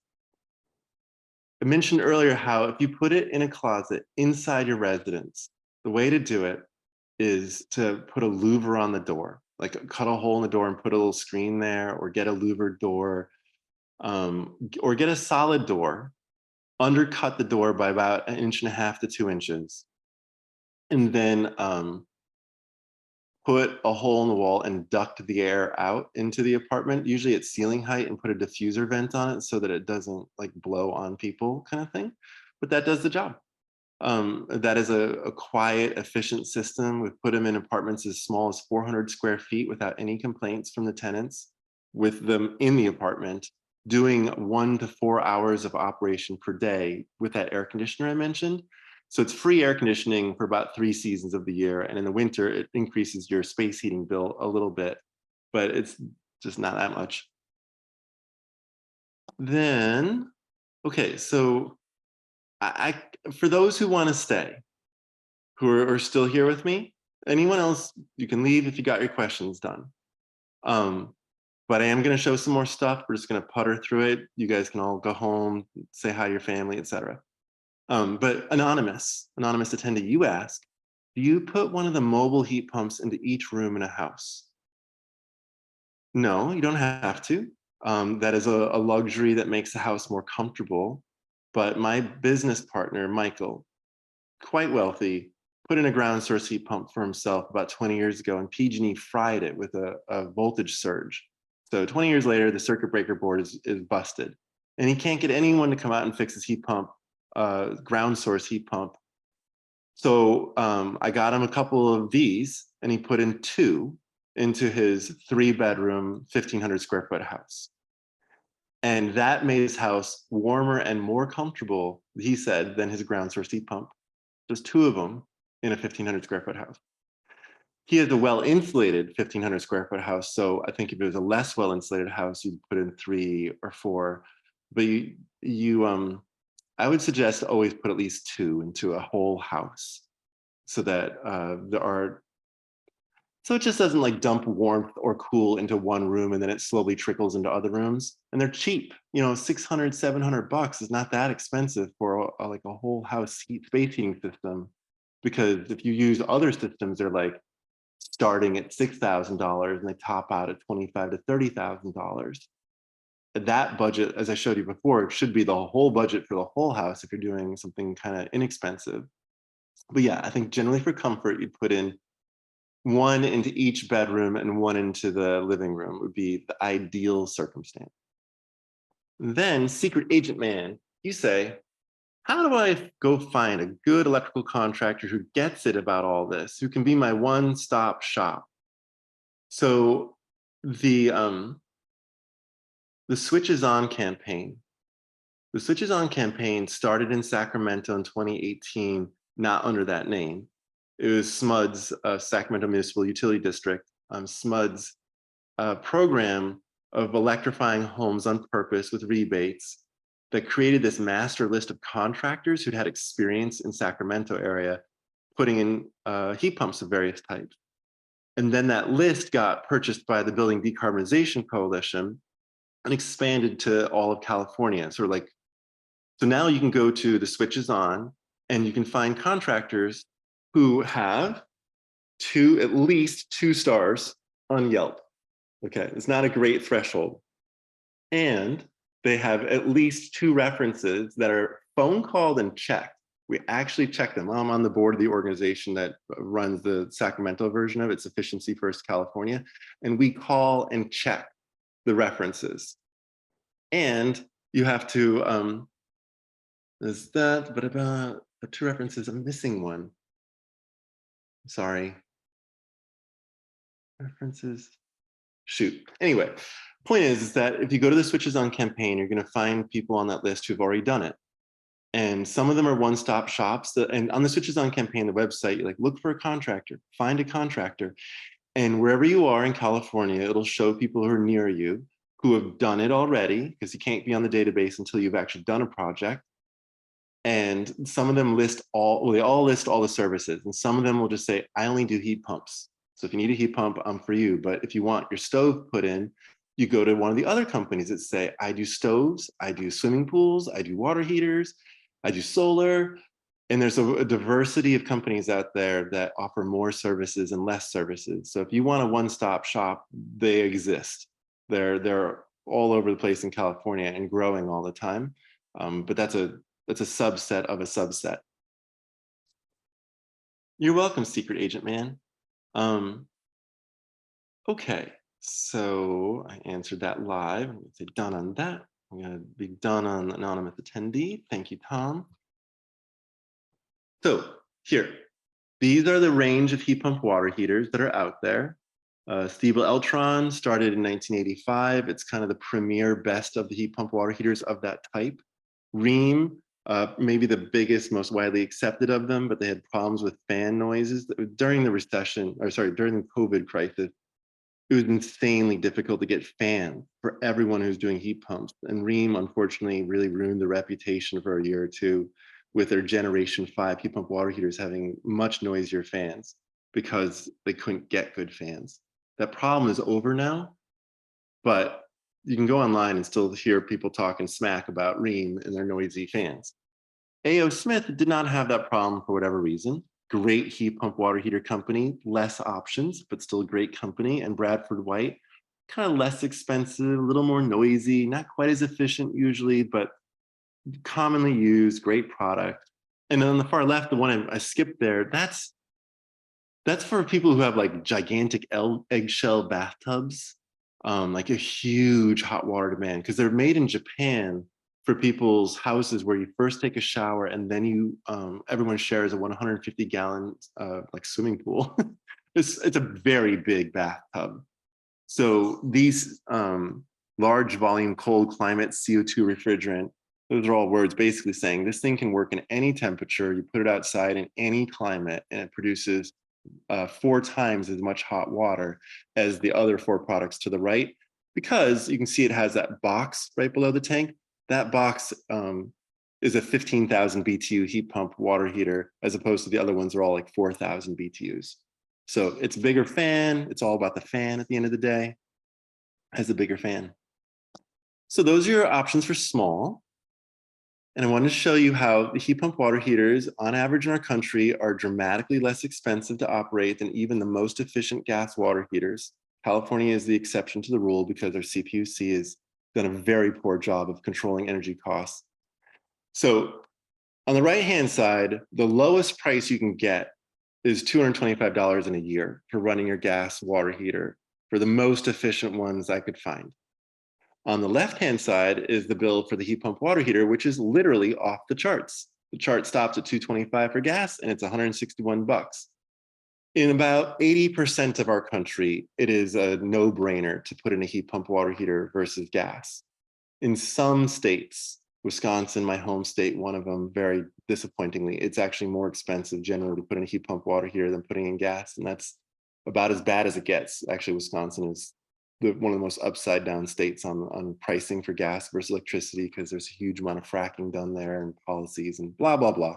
I mentioned earlier how if you put it in a closet inside your residence, the way to do it is to put a louver on the door, like cut a hole in the door and put a little screen there, or get a louvered door, or get a solid door, undercut the door by about 1.5 to 2 inches, and then put a hole in the wall and duct the air out into the apartment, usually at ceiling height, and put a diffuser vent on it so that it doesn't like blow on people, kind of thing. But that does the job. That is a quiet, efficient system. We've put them in apartments as small as 400 square feet without any complaints from the tenants, with them in the apartment doing 1 to 4 hours of operation per day with that air conditioner I mentioned. So it's free air conditioning for about 3 seasons of the year. And in the winter, it increases your space heating bill a little bit, but it's just not that much. Then, okay, so for those who want to stay, who are still here with me, anyone else, you can leave if you got your questions done. But I am going to show some more stuff. We're just going to putter through it. You guys can all go home, say hi to your family, etc. But anonymous attendee, you ask, do you put one of the mobile heat pumps into each room in a house? No, you don't have to. That is a luxury that makes the house more comfortable. But my business partner, Michael, quite wealthy, put in a ground source heat pump for himself about 20 years ago, and PG&E fried it with a voltage surge. So 20 years later, the circuit breaker board is busted, and he can't get anyone to come out and fix his heat pump, ground source heat pump. So I got him a couple of these, and he put in 2 into his 3-bedroom, 1,500 square foot house. And that made his house warmer and more comfortable, he said, than his ground source heat pump. Just 2 of them in a 1,500 square foot house. He has a well-insulated 1,500 square foot house. So I think if it was a less well-insulated house, you'd put in 3 or 4. But I would suggest to always put at least 2 into a whole house, so that so it just doesn't like dump warmth or cool into one room and then it slowly trickles into other rooms. And they're cheap, $600, $700 is not that expensive for like a whole house space heating system. Because if you use other systems, they're like starting at $6,000 and they top out at $25,000 to $30,000. That budget, as I showed you before, should be the whole budget for the whole house if you're doing something kind of inexpensive. But yeah, I think generally for comfort, you'd put in 1 into each bedroom and 1 into the living room would be the ideal circumstance. Then, secret agent man, you say, how do I go find a good electrical contractor who gets it about all this, who can be my one-stop shop? So the Switches On campaign. The Switches On campaign started in Sacramento in 2018, not under that name. It was SMUD's, Sacramento Municipal Utility District, SMUD's program of electrifying homes on purpose with rebates that created this master list of contractors who'd had experience in Sacramento area putting in heat pumps of various types. And then that list got purchased by the Building Decarbonization Coalition and expanded to all of California. So now you can go to the Switches On and you can find contractors who have at least 2 stars on Yelp. Okay, it's not a great threshold. And they have at least 2 references that are phone called and checked. We actually check them. I'm on the board of the organization that runs the Sacramento version of it. It's Efficiency First California. And we call and check the references. And you have to, there's that, but about the 2 references, I'm missing one. Sorry. References. Shoot. Anyway, point is that if you go to the Switches On campaign, you're going to find people on that list who've already done it. And some of them are one-stop shops. And on the Switches On campaign, the website, you look for a contractor, find a contractor. And wherever you are in California, it'll show people who are near you who have done it already, because you can't be on the database until you've actually done a project. And some of them list they all list all the services. And some of them will just say, I only do heat pumps. So if you need a heat pump, I'm for you. But if you want your stove put in, You go to one of the other companies that say, I do stoves, I do swimming pools, I do water heaters, I do solar. And there's a diversity of companies out there that offer more services and less services. So if you want a one-stop shop, they exist. They're all over the place in California and growing all the time. But that's a subset of a subset. You're welcome, Secret Agent Man. Okay, so I answered that live. I'm gonna say done on that. I'm gonna be done on anonymous attendee. Thank you, Tom. So here, these are the range of heat pump water heaters that are out there. Stiebel Eltron started in 1985. It's kind of the premier best of the heat pump water heaters of that type. Rheem, maybe the biggest, most widely accepted of them, but they had problems with fan noises during the recession, or sorry, during the COVID crisis. It was insanely difficult to get fans for everyone who's doing heat pumps. And Rheem, unfortunately, really ruined the reputation for a year or two with their Generation 5 heat pump water heaters having much noisier fans because they couldn't get good fans. That problem is over now, but you can go online and still hear people talking smack about Rheem and their noisy fans. A.O. Smith did not have that problem for whatever reason. Great heat pump water heater company, less options, but still a great company. And Bradford White, kind of less expensive, a little more noisy, not quite as efficient usually, but commonly used, great product. And then on the far left, the one I skipped there, that's for people who have like gigantic eggshell bathtubs, like a huge hot water demand, because they're made in Japan for people's houses where you first take a shower and then you everyone shares a 150-gallon like swimming pool. It's a very big bathtub. So these large volume cold climate CO2 refrigerant, those are all words basically saying this thing can work in any temperature. You put it outside in any climate and it produces 4 times as much hot water as the other 4 products to the right, because you can see it has that box right below the tank. That box is a 15,000 BTU heat pump water heater, as opposed to the other ones are all like 4,000 BTUs. So it's a bigger fan. It's all about the fan at the end of the day. Has a bigger fan. So those are your options for small. And I wanted to show you how the heat pump water heaters on average in our country are dramatically less expensive to operate than even the most efficient gas water heaters. California is the exception to the rule because our CPUC has done a very poor job of controlling energy costs. So on the right-hand side, the lowest price you can get is $225 in a year for running your gas water heater for the most efficient ones I could find. On the left-hand side is the bill for the heat pump water heater, which is literally off the charts. The chart stops at $225 for gas and it's $161. In about 80% of our country, it is a no-brainer to put in a heat pump water heater versus gas. In some states, Wisconsin, my home state, one of them, very disappointingly, it's actually more expensive generally to put in a heat pump water heater than putting in gas. And that's about as bad as it gets. Actually, Wisconsin is one of the most upside down states on pricing for gas versus electricity, because there's a huge amount of fracking done there and policies and blah, blah, blah.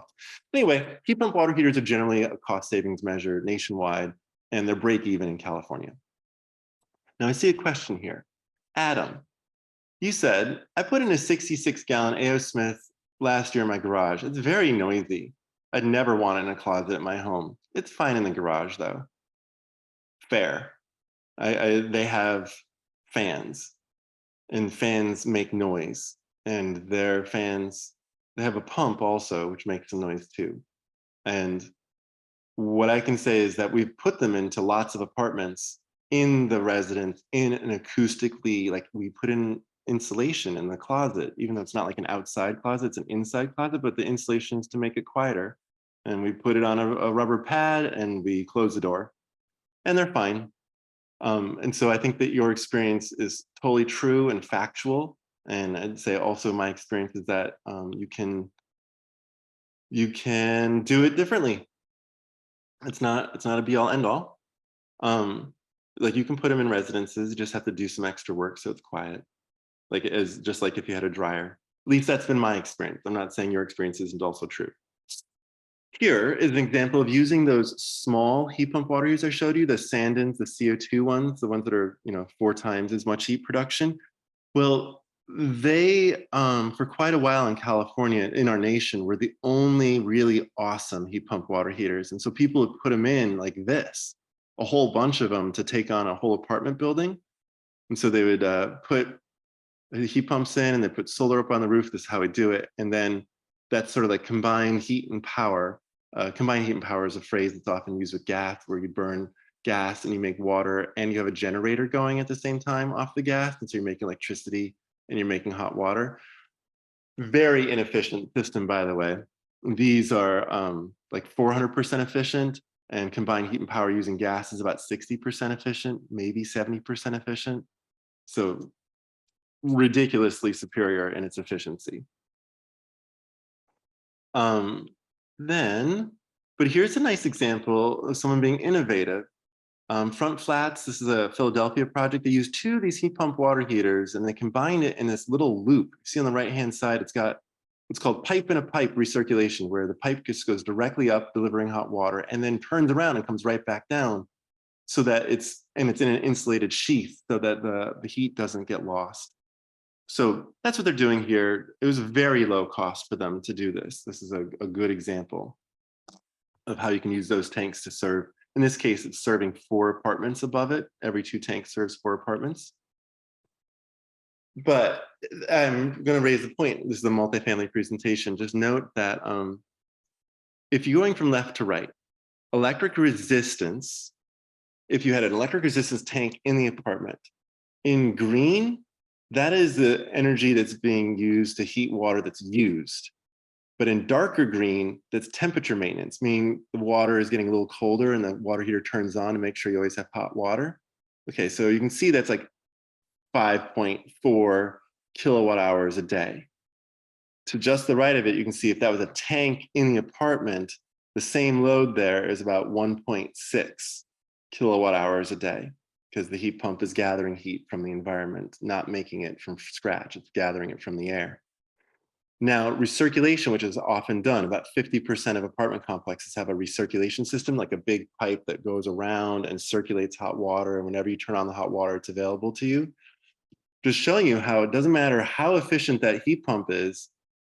Anyway, heat pump water heaters are generally a cost savings measure nationwide, and they're break even in California. Now I see a question here. Adam, you said, I put in a 66-gallon A.O. Smith last year in my garage. It's very noisy. I'd never want it in a closet at my home. It's fine in the garage though. Fair. They have fans, and fans make noise, and their fans, they have a pump also, which makes some noise too. And what I can say is that we've put them into lots of apartments in the residence in an acoustically, like we put in insulation in the closet, even though it's not like an outside closet, it's an inside closet, but the insulation is to make it quieter. And we put it on a rubber pad and we close the door and they're fine. And so I think that your experience is totally true and factual. And I'd say also my experience is that you can do it differently. It's not a be all end all. Like you can put them in residences, you just have to do some extra work so it's quiet. Like just like if you had a dryer. At least that's been my experience. I'm not saying your experience isn't also true. Here is an example of using those small heat pump water heaters I showed you, the Sandins, the CO2 ones, the ones that are 4 times as much heat production. Well, they for quite a while in California, in our nation, were the only really awesome heat pump water heaters. And so people would put them in like this, a whole bunch of them to take on a whole apartment building. And so they would put heat pumps in and they put solar up on the roof. This is how we do it. And then that's sort of like combined heat and power. Combined heat and power is a phrase that's often used with gas, where you burn gas and you make water and you have a generator going at the same time off the gas. And so you're making electricity and you're making hot water. Very inefficient system, by the way. These are like 400% efficient, and combined heat and power using gas is about 60% efficient, maybe 70% efficient. So ridiculously superior in its efficiency. But here's a nice example of someone being innovative. Front Flats, this is a Philadelphia project. They use 2 of these heat pump water heaters and they combine it in this little loop. You see on the right-hand side, it's got what's called pipe in a pipe recirculation, where the pipe just goes directly up, delivering hot water, and then turns around and comes right back down, so that it's in an insulated sheath so that the heat doesn't get lost. So that's what they're doing here. It was very low cost for them to do this. This is a good example of how you can use those tanks to serve. In this case, it's serving 4 apartments above it. Every 2 tanks serves 4 apartments. But I'm going to raise the point. This is a multifamily presentation. Just note that if you're going from left to right, electric resistance, if you had an electric resistance tank in the apartment, in green, that is the energy that's being used to heat water that's used. But in darker green, that's temperature maintenance, meaning the water is getting a little colder and the water heater turns on to make sure you always have hot water. Okay, so you can see that's like 5.4 kilowatt hours a day. To just the right of it, you can see if that was a tank in the apartment, the same load there is about 1.6 kilowatt hours a day, because the heat pump is gathering heat from the environment, not making it from scratch, it's gathering it from the air. Now, recirculation, which is often done, about 50% of apartment complexes have a recirculation system, like a big pipe that goes around and circulates hot water. And whenever you turn on the hot water, it's available to you. Just showing you how it doesn't matter how efficient that heat pump is,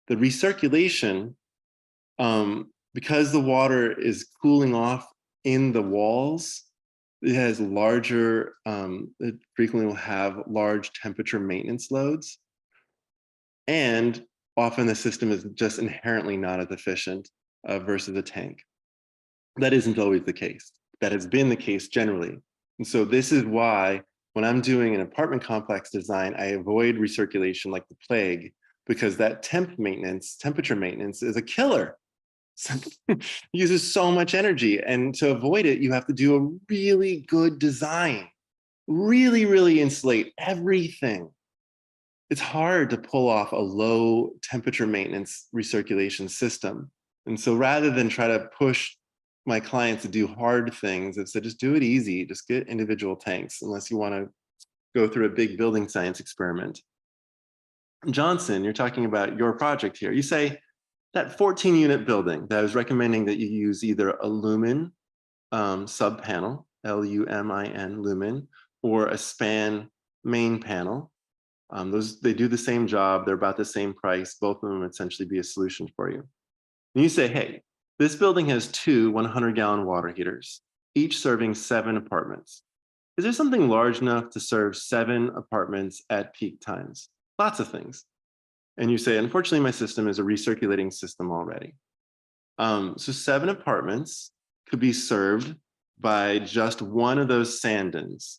the recirculation, because the water is cooling off in the walls, it has larger, it frequently will have large temperature maintenance loads. And often the system is just inherently not as efficient versus a tank. That isn't always the case. That has been the case generally. And so this is why when I'm doing an apartment complex design, I avoid recirculation like the plague, because that temperature maintenance is a killer. It uses so much energy. And to avoid it, you have to do a really good design. Really insulate everything. It's hard to pull off a low temperature maintenance recirculation system. And so rather than try to push my clients to do hard things, I've said, just do it easy. Just get individual tanks, unless you want to go through a big building science experiment. Johnson, you're talking about your project here. You say that 14-unit building that I was recommending that you use either a lumen sub panel, L-U-M-I-N, lumen, or a span main panel. They do the same job. They're about the same price. Both of them essentially be a solution for you. And you say, hey, this building has 2 100-gallon water heaters, each serving 7 apartments. Is there something large enough to serve 7 apartments at peak times? Lots of things. And you say, unfortunately, my system is a recirculating system already. So 7 apartments could be served by just one of those Sandins,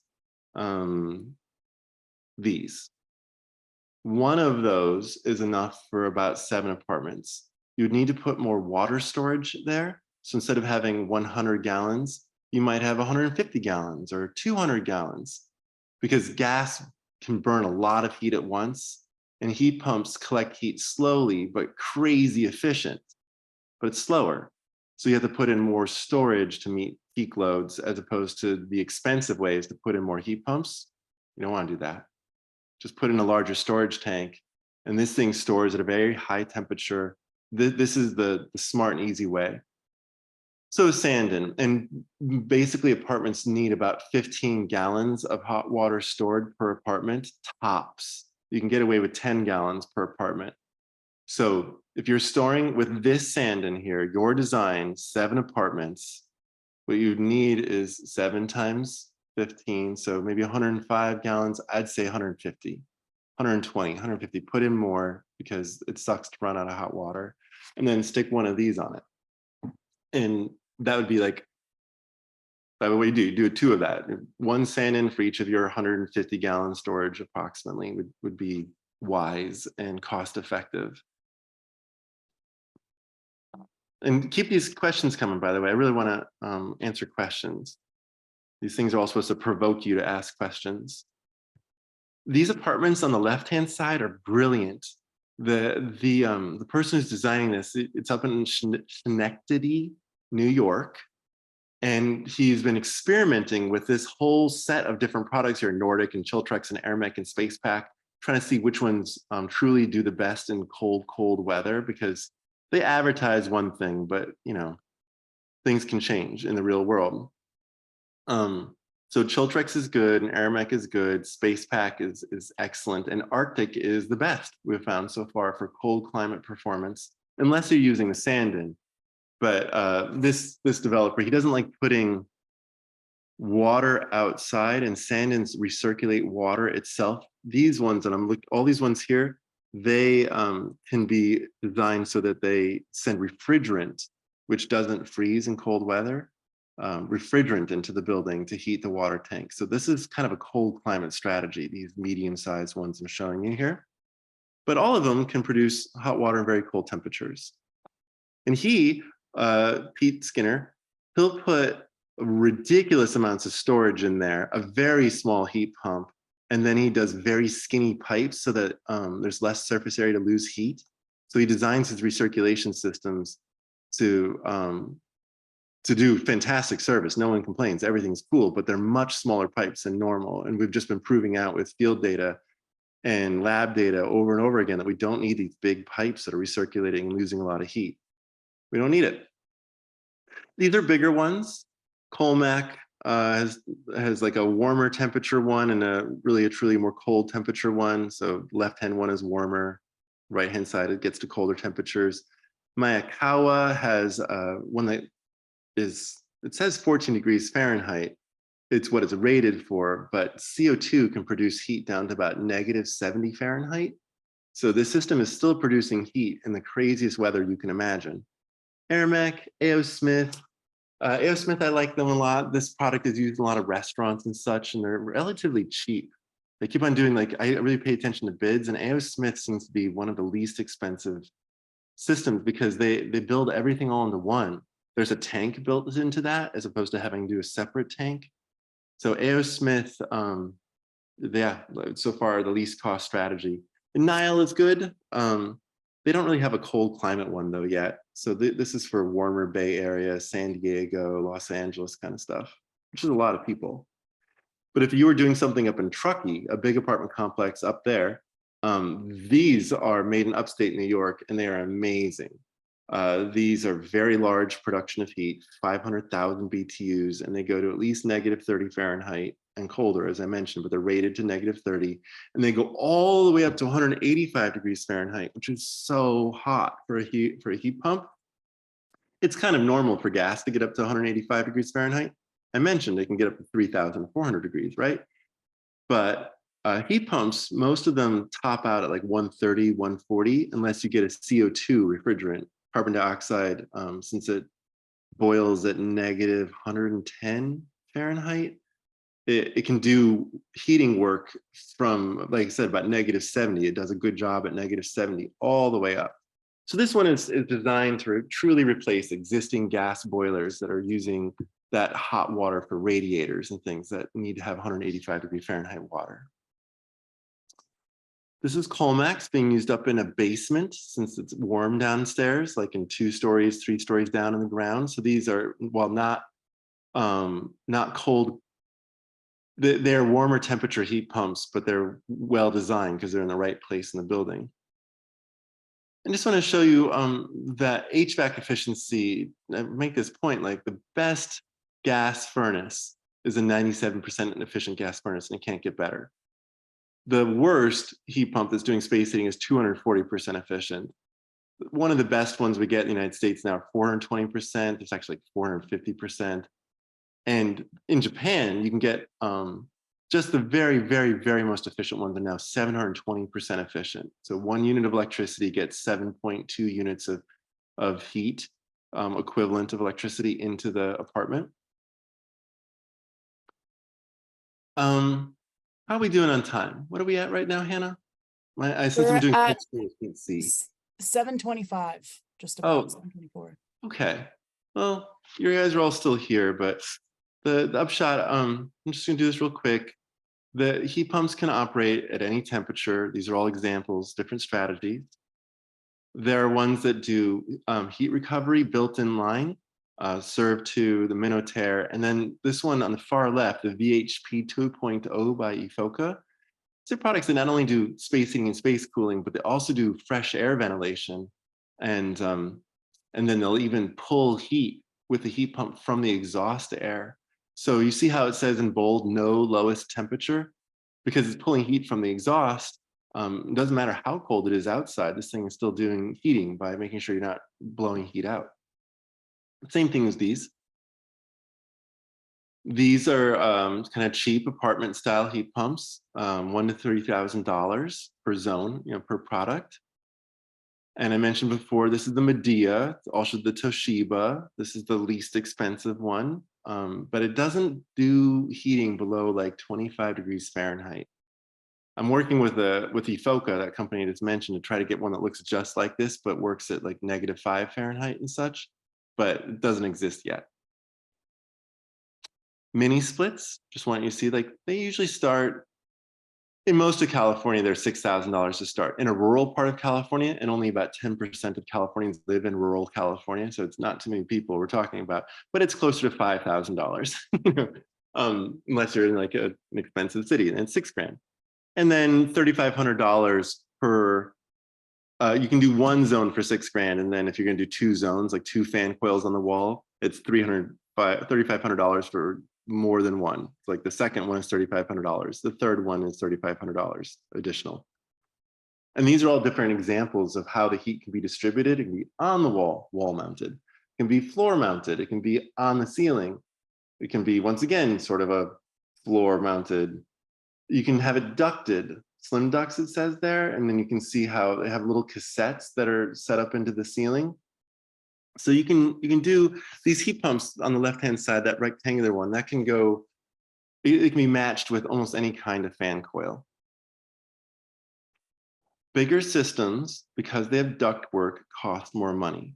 these. One of those is enough for about 7 apartments. You would need to put more water storage there. So instead of having 100 gallons, you might have 150 gallons or 200 gallons, because gas can burn a lot of heat at once, and heat pumps collect heat slowly but crazy efficient, but it's slower. So you have to put in more storage to meet peak loads, as opposed to the expensive ways to put in more heat pumps. You don't want to do that. Just put in a larger storage tank, and this thing stores at a very high temperature. This is the smart and easy way. So Sandon, and basically apartments need about 15 gallons of hot water stored per apartment, tops. You can get away with 10 gallons per apartment. So if you're storing with this Sandon here, your design, 7 apartments, what you need is 7 times 15, so maybe 105 gallons. I'd say 150, 120, 150. Put in more because it sucks to run out of hot water, and then stick one of these on it. And that would be like, by the way, you do 2 of that. 1 Sandon for each of your 150 gallon storage approximately would be wise and cost effective. And keep these questions coming, by the way. I really want to answer questions. These things are all supposed to provoke you to ask questions. These apartments on the left-hand side are brilliant. The person who's designing this, it's up in Schenectady, New York. And he's been experimenting with this whole set of different products here, Nordic and Chiltrex and Airmec and Spacepack, trying to see which ones truly do the best in cold weather, because they advertise one thing, but you know, things can change in the real world. So Chiltrex is good, and Airmec is good, Spacepack is excellent, and Arctic is the best we've found so far for cold climate performance, unless you're using the Sandon. But this developer, he doesn't like putting water outside, and Sandons recirculate water itself. These ones, and I'm looking, all these ones here, they can be designed so that they send refrigerant, which doesn't freeze in cold weather, refrigerant into the building to heat the water tank. So this is kind of a cold climate strategy, these medium-sized ones I'm showing you here. But all of them can produce hot water in very cold temperatures. And Pete Skinner, he'll put ridiculous amounts of storage in there, a very small heat pump, and then he does very skinny pipes so that there's less surface area to lose heat. So he designs his recirculation systems to do fantastic service. No one complains, everything's cool, but they're much smaller pipes than normal. And we've just been proving out with field data and lab data over and over again that we don't need these big pipes that are recirculating and losing a lot of heat. We don't need it. These are bigger ones. Colmac has like a warmer temperature one and a truly more cold temperature one. So left-hand one is warmer, right-hand side it gets to colder temperatures. Mayakawa has one that is, it says 14 degrees Fahrenheit. It's what it's rated for, but CO2 can produce heat down to about -70 Fahrenheit. So this system is still producing heat in the craziest weather you can imagine. Airmec, A.O. Smith. A.O. Smith, I like them a lot. This product is used in a lot of restaurants and such, and they're relatively cheap. They keep on doing, like, I really pay attention to bids, and A.O. Smith seems to be one of the least expensive systems because they build everything all into one. There's a tank built into that as opposed to having to do a separate tank. So A.O. Smith, yeah, so far the least cost strategy. And Nile is good. They don't really have a cold climate one though yet. So this is for warmer Bay Area, San Diego, Los Angeles kind of stuff, which is a lot of people. But if you were doing something up in Truckee, a big apartment complex up there, these are made in upstate New York and they are amazing. These are very large production of heat, 500,000 BTUs, and they go to at least -30 Fahrenheit and colder, as I mentioned, but they're rated to -30, and they go all the way up to 185 degrees Fahrenheit, which is so hot for a heat pump. It's kind of normal for gas to get up to 185 degrees Fahrenheit. I mentioned they can get up to 3,400 degrees, right? But heat pumps, most of them top out at like 130, 140, unless you get a CO2 refrigerant, carbon dioxide, since it boils at -110 Fahrenheit. It can do heating work from, like I said, about -70. It does a good job at -70 all the way up. So this one is designed to truly replace existing gas boilers that are using that hot water for radiators and things that need to have 185 degree Fahrenheit water. This is Colmax being used up in a basement since it's warm downstairs, like in 2 stories, 3 stories down in the ground. So these are, while not cold, they're warmer temperature heat pumps, but they're well designed because they're in the right place in the building. I just want to show you that HVAC efficiency. I make this point, like the best gas furnace is a 97% efficient gas furnace, and it can't get better. The worst heat pump that's doing space heating is 240% efficient. One of the best ones we get in the United States now, 420%. There's actually like 450%. And in Japan, you can get just the very, very, very most efficient ones are now 720% efficient. So 1 unit of electricity gets 7.2 units of heat, equivalent of electricity into the apartment. How are we doing on time? What are we at right now, Hannah? Since I'm We're doing at I can't see. 7:25, just Oh, about 7:24. okay. Well, you guys are all still here, but the upshot, I'm just gonna do this real quick. The heat pumps can operate at any temperature. These are all examples, different strategies. There are ones that do heat recovery built in line, served to the Minotaur. And then this one on the far left, the VHP 2.0 by Efoca. These are products that not only do space heating and space cooling, but they also do fresh air ventilation. And then they'll even pull heat with the heat pump from the exhaust air. So you see how it says in bold, no lowest temperature? Because it's pulling heat from the exhaust. It doesn't matter how cold it is outside, this thing is still doing heating by making sure you're not blowing heat out. Same thing as these. These are kind of cheap apartment style heat pumps, $1,000 to $3,000 per zone, per product. And I mentioned before, this is the Medea, also the Toshiba. This is the least expensive one, but it doesn't do heating below like 25 degrees Fahrenheit. I'm working with Efoca, that company that's mentioned, to try to get one that looks just like this, but works at like -5 Fahrenheit and such, but it doesn't exist yet. Mini splits, just want you to see, like they usually start, in most of California, they're $6,000 to start. In a rural part of California, and only about 10% of Californians live in rural California, so it's not too many people we're talking about, but it's closer to $5,000, unless you're in like an expensive city, and it's $6,000. And then $3,500 per, you can do one zone for $6,000. And then if you're gonna do two zones, like two fan coils on the wall, it's $3,500 for more than one. It's like the second one is $3,500. The third one is $3,500 additional. And these are all different examples of how the heat can be distributed. It can be on the wall, wall mounted. It can be floor mounted. It can be on the ceiling. It can be, once again, sort of a floor mounted. You can have it ducted, slim ducts it says there, and then you can see how they have little cassettes that are set up into the ceiling. So you can do these heat pumps on the left-hand side, that rectangular one, that can go, it can be matched with almost any kind of fan coil. Bigger systems, because they have ductwork, cost more money.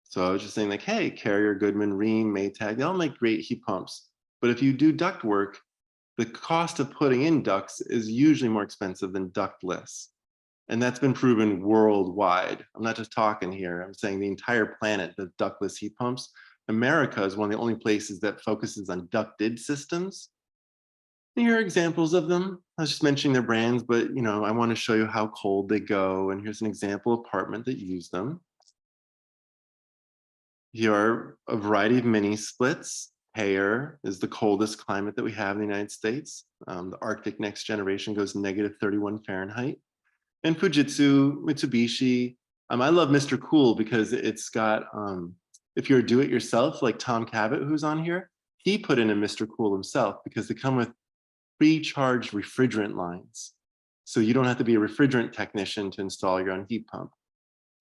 So I was just saying like, hey, Carrier, Goodman, Rheem, Maytag, they all make great heat pumps. But if you do ductwork, the cost of putting in ducts is usually more expensive than ductless. And that's been proven worldwide. I'm not just talking here, I'm saying the entire planet does ductless heat pumps. America is one of the only places that focuses on ducted systems. And here are examples of them. I was just mentioning their brands, but I want to show you how cold they go. And here's an example apartment that use them. Here are a variety of mini splits. Hayer is the coldest climate that we have in the United States. The Arctic Next Generation goes -31 Fahrenheit. And Fujitsu, Mitsubishi. I love Mr. Cool because it's got, if you're a do-it-yourself, like Tom Cabot, who's on here, he put in a Mr. Cool himself because they come with pre-charged refrigerant lines. So you don't have to be a refrigerant technician to install your own heat pump.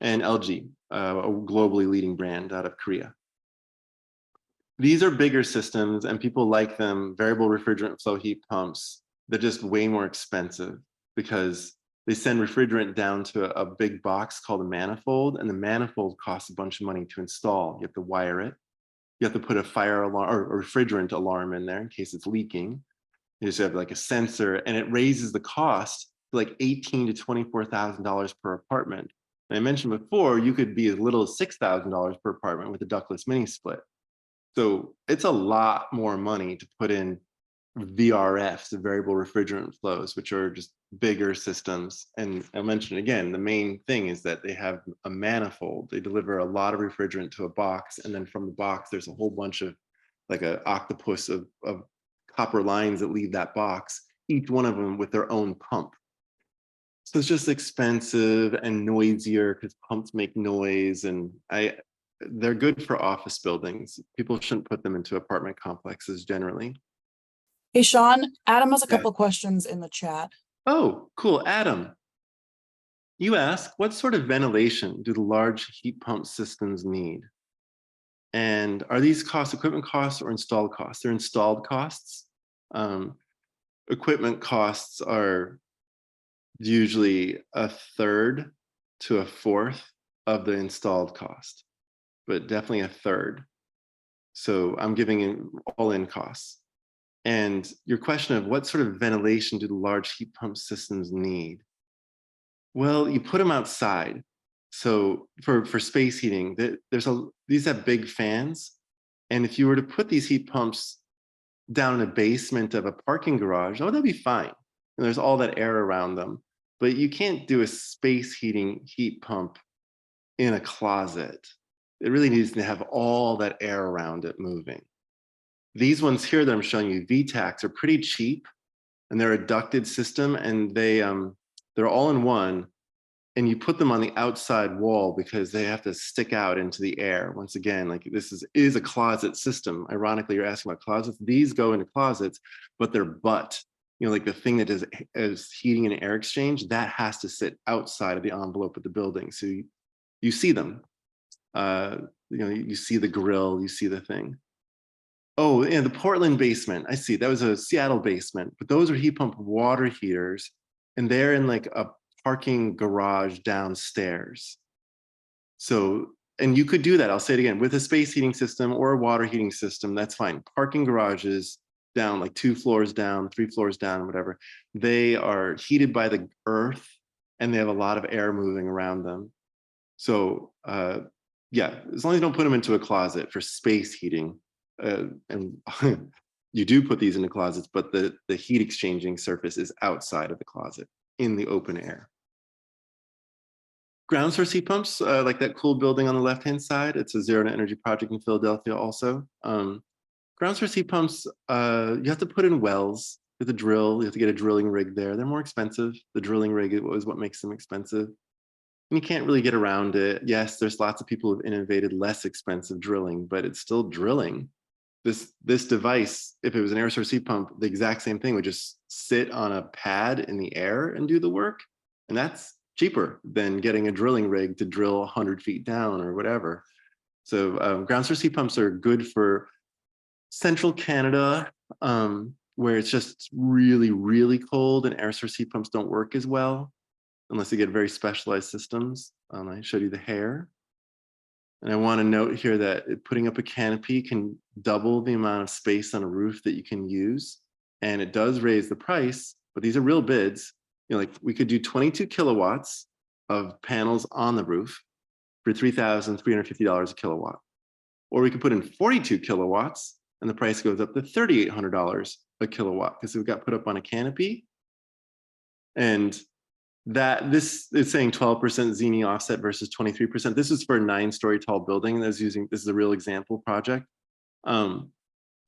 And LG, a globally leading brand out of Korea. These are bigger systems and people like them, variable refrigerant flow heat pumps. They're just way more expensive because they send refrigerant down to a big box called a manifold, and the manifold costs a bunch of money to install. You have to wire it. You have to put a fire alarm or a refrigerant alarm in there in case it's leaking. You just have like a sensor, and it raises the cost to like $18,000 to $24,000 per apartment. And I mentioned before, you could be as little as $6,000 per apartment with a ductless mini split. So it's a lot more money to put in VRFs, the variable refrigerant flows, which are just bigger systems. And I'll mention again, the main thing is that they have a manifold. They deliver a lot of refrigerant to a box, and then from the box, there's a whole bunch of like an octopus of copper lines that leave that box, each one of them with their own pump. So it's just expensive and noisier because pumps make noise, and they're good for office buildings. People shouldn't put them into apartment complexes generally. Hey, Sean, Adam has a Yeah. couple questions in the chat. Oh, cool. Adam, you ask, what sort of ventilation do the large heat pump systems need? And are these costs equipment costs or installed costs? They're installed costs. Equipment costs are usually a third to a fourth of the installed cost, but definitely a third. So I'm giving in all in costs. And your question of what sort of ventilation do the large heat pump systems need? Well, you put them outside. So for space heating, these have big fans. And if you were to put these heat pumps down in the basement of a parking garage, oh, that'd be fine. And there's all that air around them. But you can't do a space heating heat pump in a closet. It really needs to have all that air around it moving. These ones here that I'm showing you, VTACs, are pretty cheap, and they're a ducted system, and they're all in one. And you put them on the outside wall because they have to stick out into the air. Once again, like this is a closet system. Ironically, you're asking about closets. These go into closets, but their butt, like the thing that is heating and air exchange, that has to sit outside of the envelope of the building. So you see them. You see the grill, you see the thing. Oh, and the Portland basement. I see. That was a Seattle basement, but those are heat pump water heaters, and they're in like a parking garage downstairs. So, and you could do that. I'll say it again, with a space heating system or a water heating system, that's fine. Parking garages down, like 2 floors down, 3 floors down, whatever. They are heated by the earth, and they have a lot of air moving around them. So, yeah, as long as you don't put them into a closet for space heating, and you do put these into closets, but the heat exchanging surface is outside of the closet in the open air. Ground source heat pumps, like that cool building on the left-hand side, it's a zero net energy project in Philadelphia also. Ground source heat pumps, you have to put in wells with a drill. You have to get a drilling rig there. They're more expensive. The drilling rig is what makes them expensive. And you can't really get around it. Yes, there's lots of people who've innovated less expensive drilling, but it's still drilling. This device, if it was an air source heat pump, the exact same thing would just sit on a pad in the air and do the work. And that's cheaper than getting a drilling rig to drill 100 feet down or whatever. So ground source heat pumps are good for central Canada, where it's just really, really cold, and air source heat pumps don't work as well unless you get very specialized systems. I showed you the hair. And I want to note here that putting up a canopy can double the amount of space on a roof that you can use. And it does raise the price, but these are real bids. Like we could do 22 kilowatts of panels on the roof for $3,350 a kilowatt. Or we could put in 42 kilowatts and the price goes up to $3,800 a kilowatt because it got put up on a canopy. And this is saying 12% Xeni offset versus 23%. This is for a 9-story tall building that's using, this is a real example project.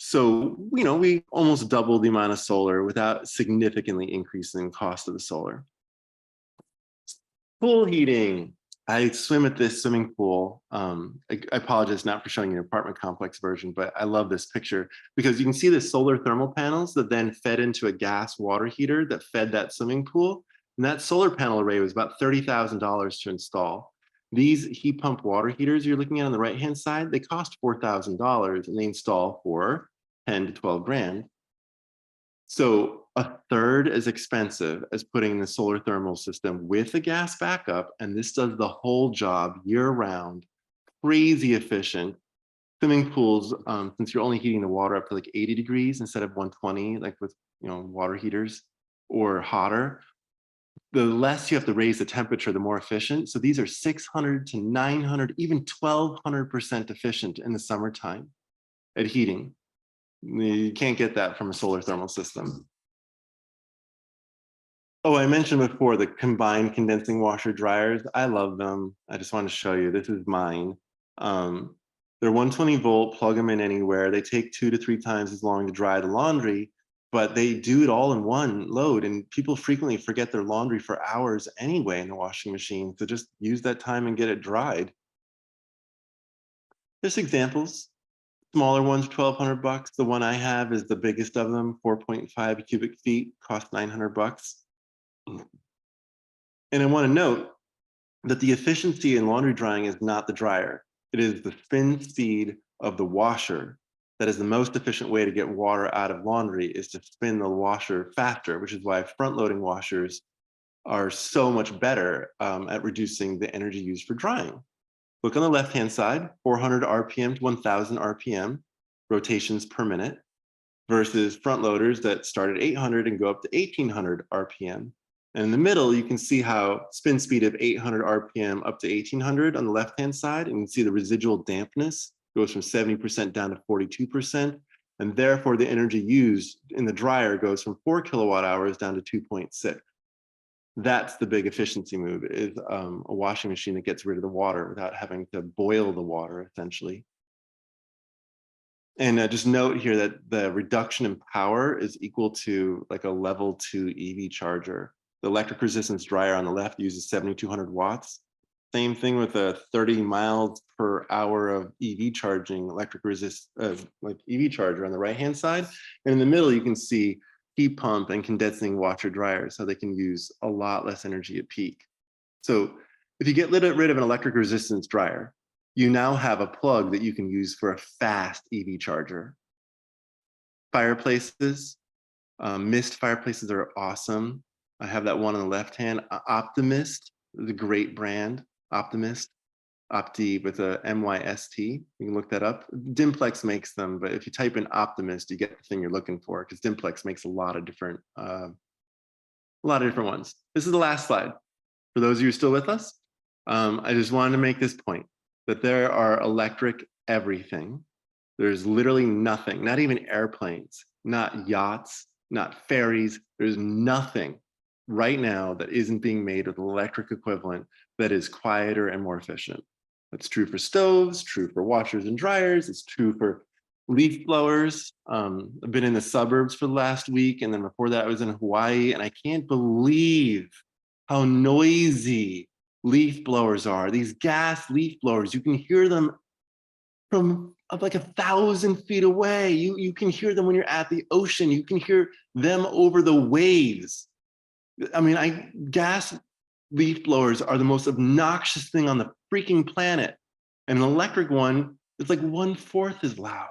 So, we almost doubled the amount of solar without significantly increasing the cost of the solar. Pool heating. I swim at this swimming pool. I apologize not for showing you an apartment complex version, but I love this picture because you can see the solar thermal panels that then fed into a gas water heater that fed that swimming pool. And that solar panel array was about $30,000 to install. These heat pump water heaters you're looking at on the right-hand side, they cost $4,000 and they install for 10 to 12 grand. So a third as expensive as putting in the solar thermal system with a gas backup, and this does the whole job year round, crazy efficient. Swimming pools, since you're only heating the water up to like 80 degrees instead of 120, like with water heaters or hotter, the less you have to raise the temperature, the more efficient. So these are 600 to 900, even 1200% efficient in the summertime at heating. You can't get that from a solar thermal system. Oh, I mentioned before the combined condensing washer dryers. I love them. I just want to show you. This is mine. Um, they're 120 volt, plug them in anywhere. They take 2 to 3 times as long to dry the laundry, but they do it all in one load. And people frequently forget their laundry for hours anyway in the washing machine. So just use that time and get it dried. There's examples. Smaller ones, 1,200 bucks. The one I have is the biggest of them, 4.5 cubic feet, cost 900 bucks. And I want to note that the efficiency in laundry drying is not the dryer. It is the spin speed of the washer that is the most efficient way to get water out of laundry, is to spin the washer faster, which is why front loading washers are so much better at reducing the energy used for drying. Look on the left-hand side, 400 RPM to 1000 RPM, rotations per minute, versus front loaders that start at 800 and go up to 1800 RPM. And in the middle, you can see how spin speed of 800 RPM up to 1800 on the left-hand side, and you can see the residual dampness goes from 70% down to 42%. And therefore, the energy used in the dryer goes from 4 kilowatt hours down to 2.6. That's the big efficiency move, is a washing machine that gets rid of the water without having to boil the water, essentially. And just note here that the reduction in power is equal to like a level 2 EV charger. The electric resistance dryer on the left uses 7,200 watts. Same thing with a 30 miles per hour of EV charging, like EV charger on the right-hand side. And in the middle, you can see heat pump and condensing washer dryers, so they can use a lot less energy at peak. So if you get rid of an electric resistance dryer, you now have a plug that you can use for a fast EV charger. Fireplaces, mist fireplaces are awesome. I have that one on the left hand. Optimist is a great brand. Optimist, Opti with a MYST. You can look that up. Dimplex makes them, but if you type in Optimist, you get the thing you're looking for, because Dimplex makes a lot of different ones. This is the last slide. For those of you who are still with us, I just wanted to make this point, that there are electric everything. There's literally nothing, not even airplanes, not yachts, not ferries. There's nothing right now that isn't being made with electric equivalent that is quieter and more efficient. That's true for stoves, true for washers and dryers. It's true for leaf blowers. I've been in the suburbs for the last week, and then before that I was in Hawaii, and I can't believe how noisy leaf blowers are. These gas leaf blowers, you can hear them from up like 1,000 feet away. You can hear them when you're at the ocean. You can hear them over the waves. I mean, gas leaf blowers are the most obnoxious thing on the freaking planet. And an electric one is like 1/4 as loud,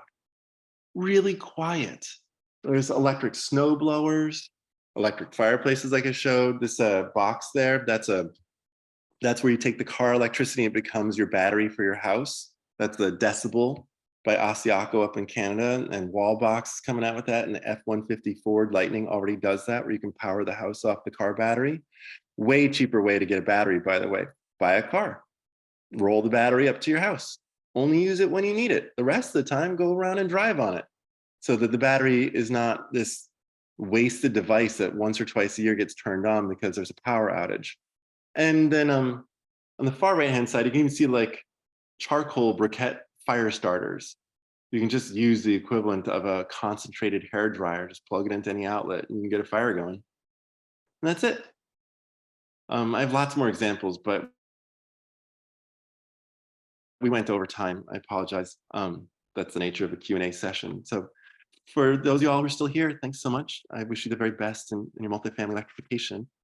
really quiet. There's electric snow blowers, electric fireplaces like I showed. This box there, that's where you take the car electricity and it becomes your battery for your house. That's the Decibel by Asiaco up in Canada, and Wallbox is coming out with that, and the F-150 Ford Lightning already does that, where you can power the house off the car battery. Way cheaper way to get a battery, by the way. Buy a car, roll the battery up to your house. Only use it when you need it. The rest of the time, go around and drive on it, so that the battery is not this wasted device that once or twice a year gets turned on because there's a power outage. And then on the far right-hand side, you can even see like charcoal briquette fire starters. You can just use the equivalent of a concentrated hair dryer, just plug it into any outlet and you can get a fire going. And that's it. I have lots more examples, but we went over time. I apologize. That's the nature of a Q&A session. So for those of y'all who are still here, thanks so much. I wish you the very best in your multifamily electrification.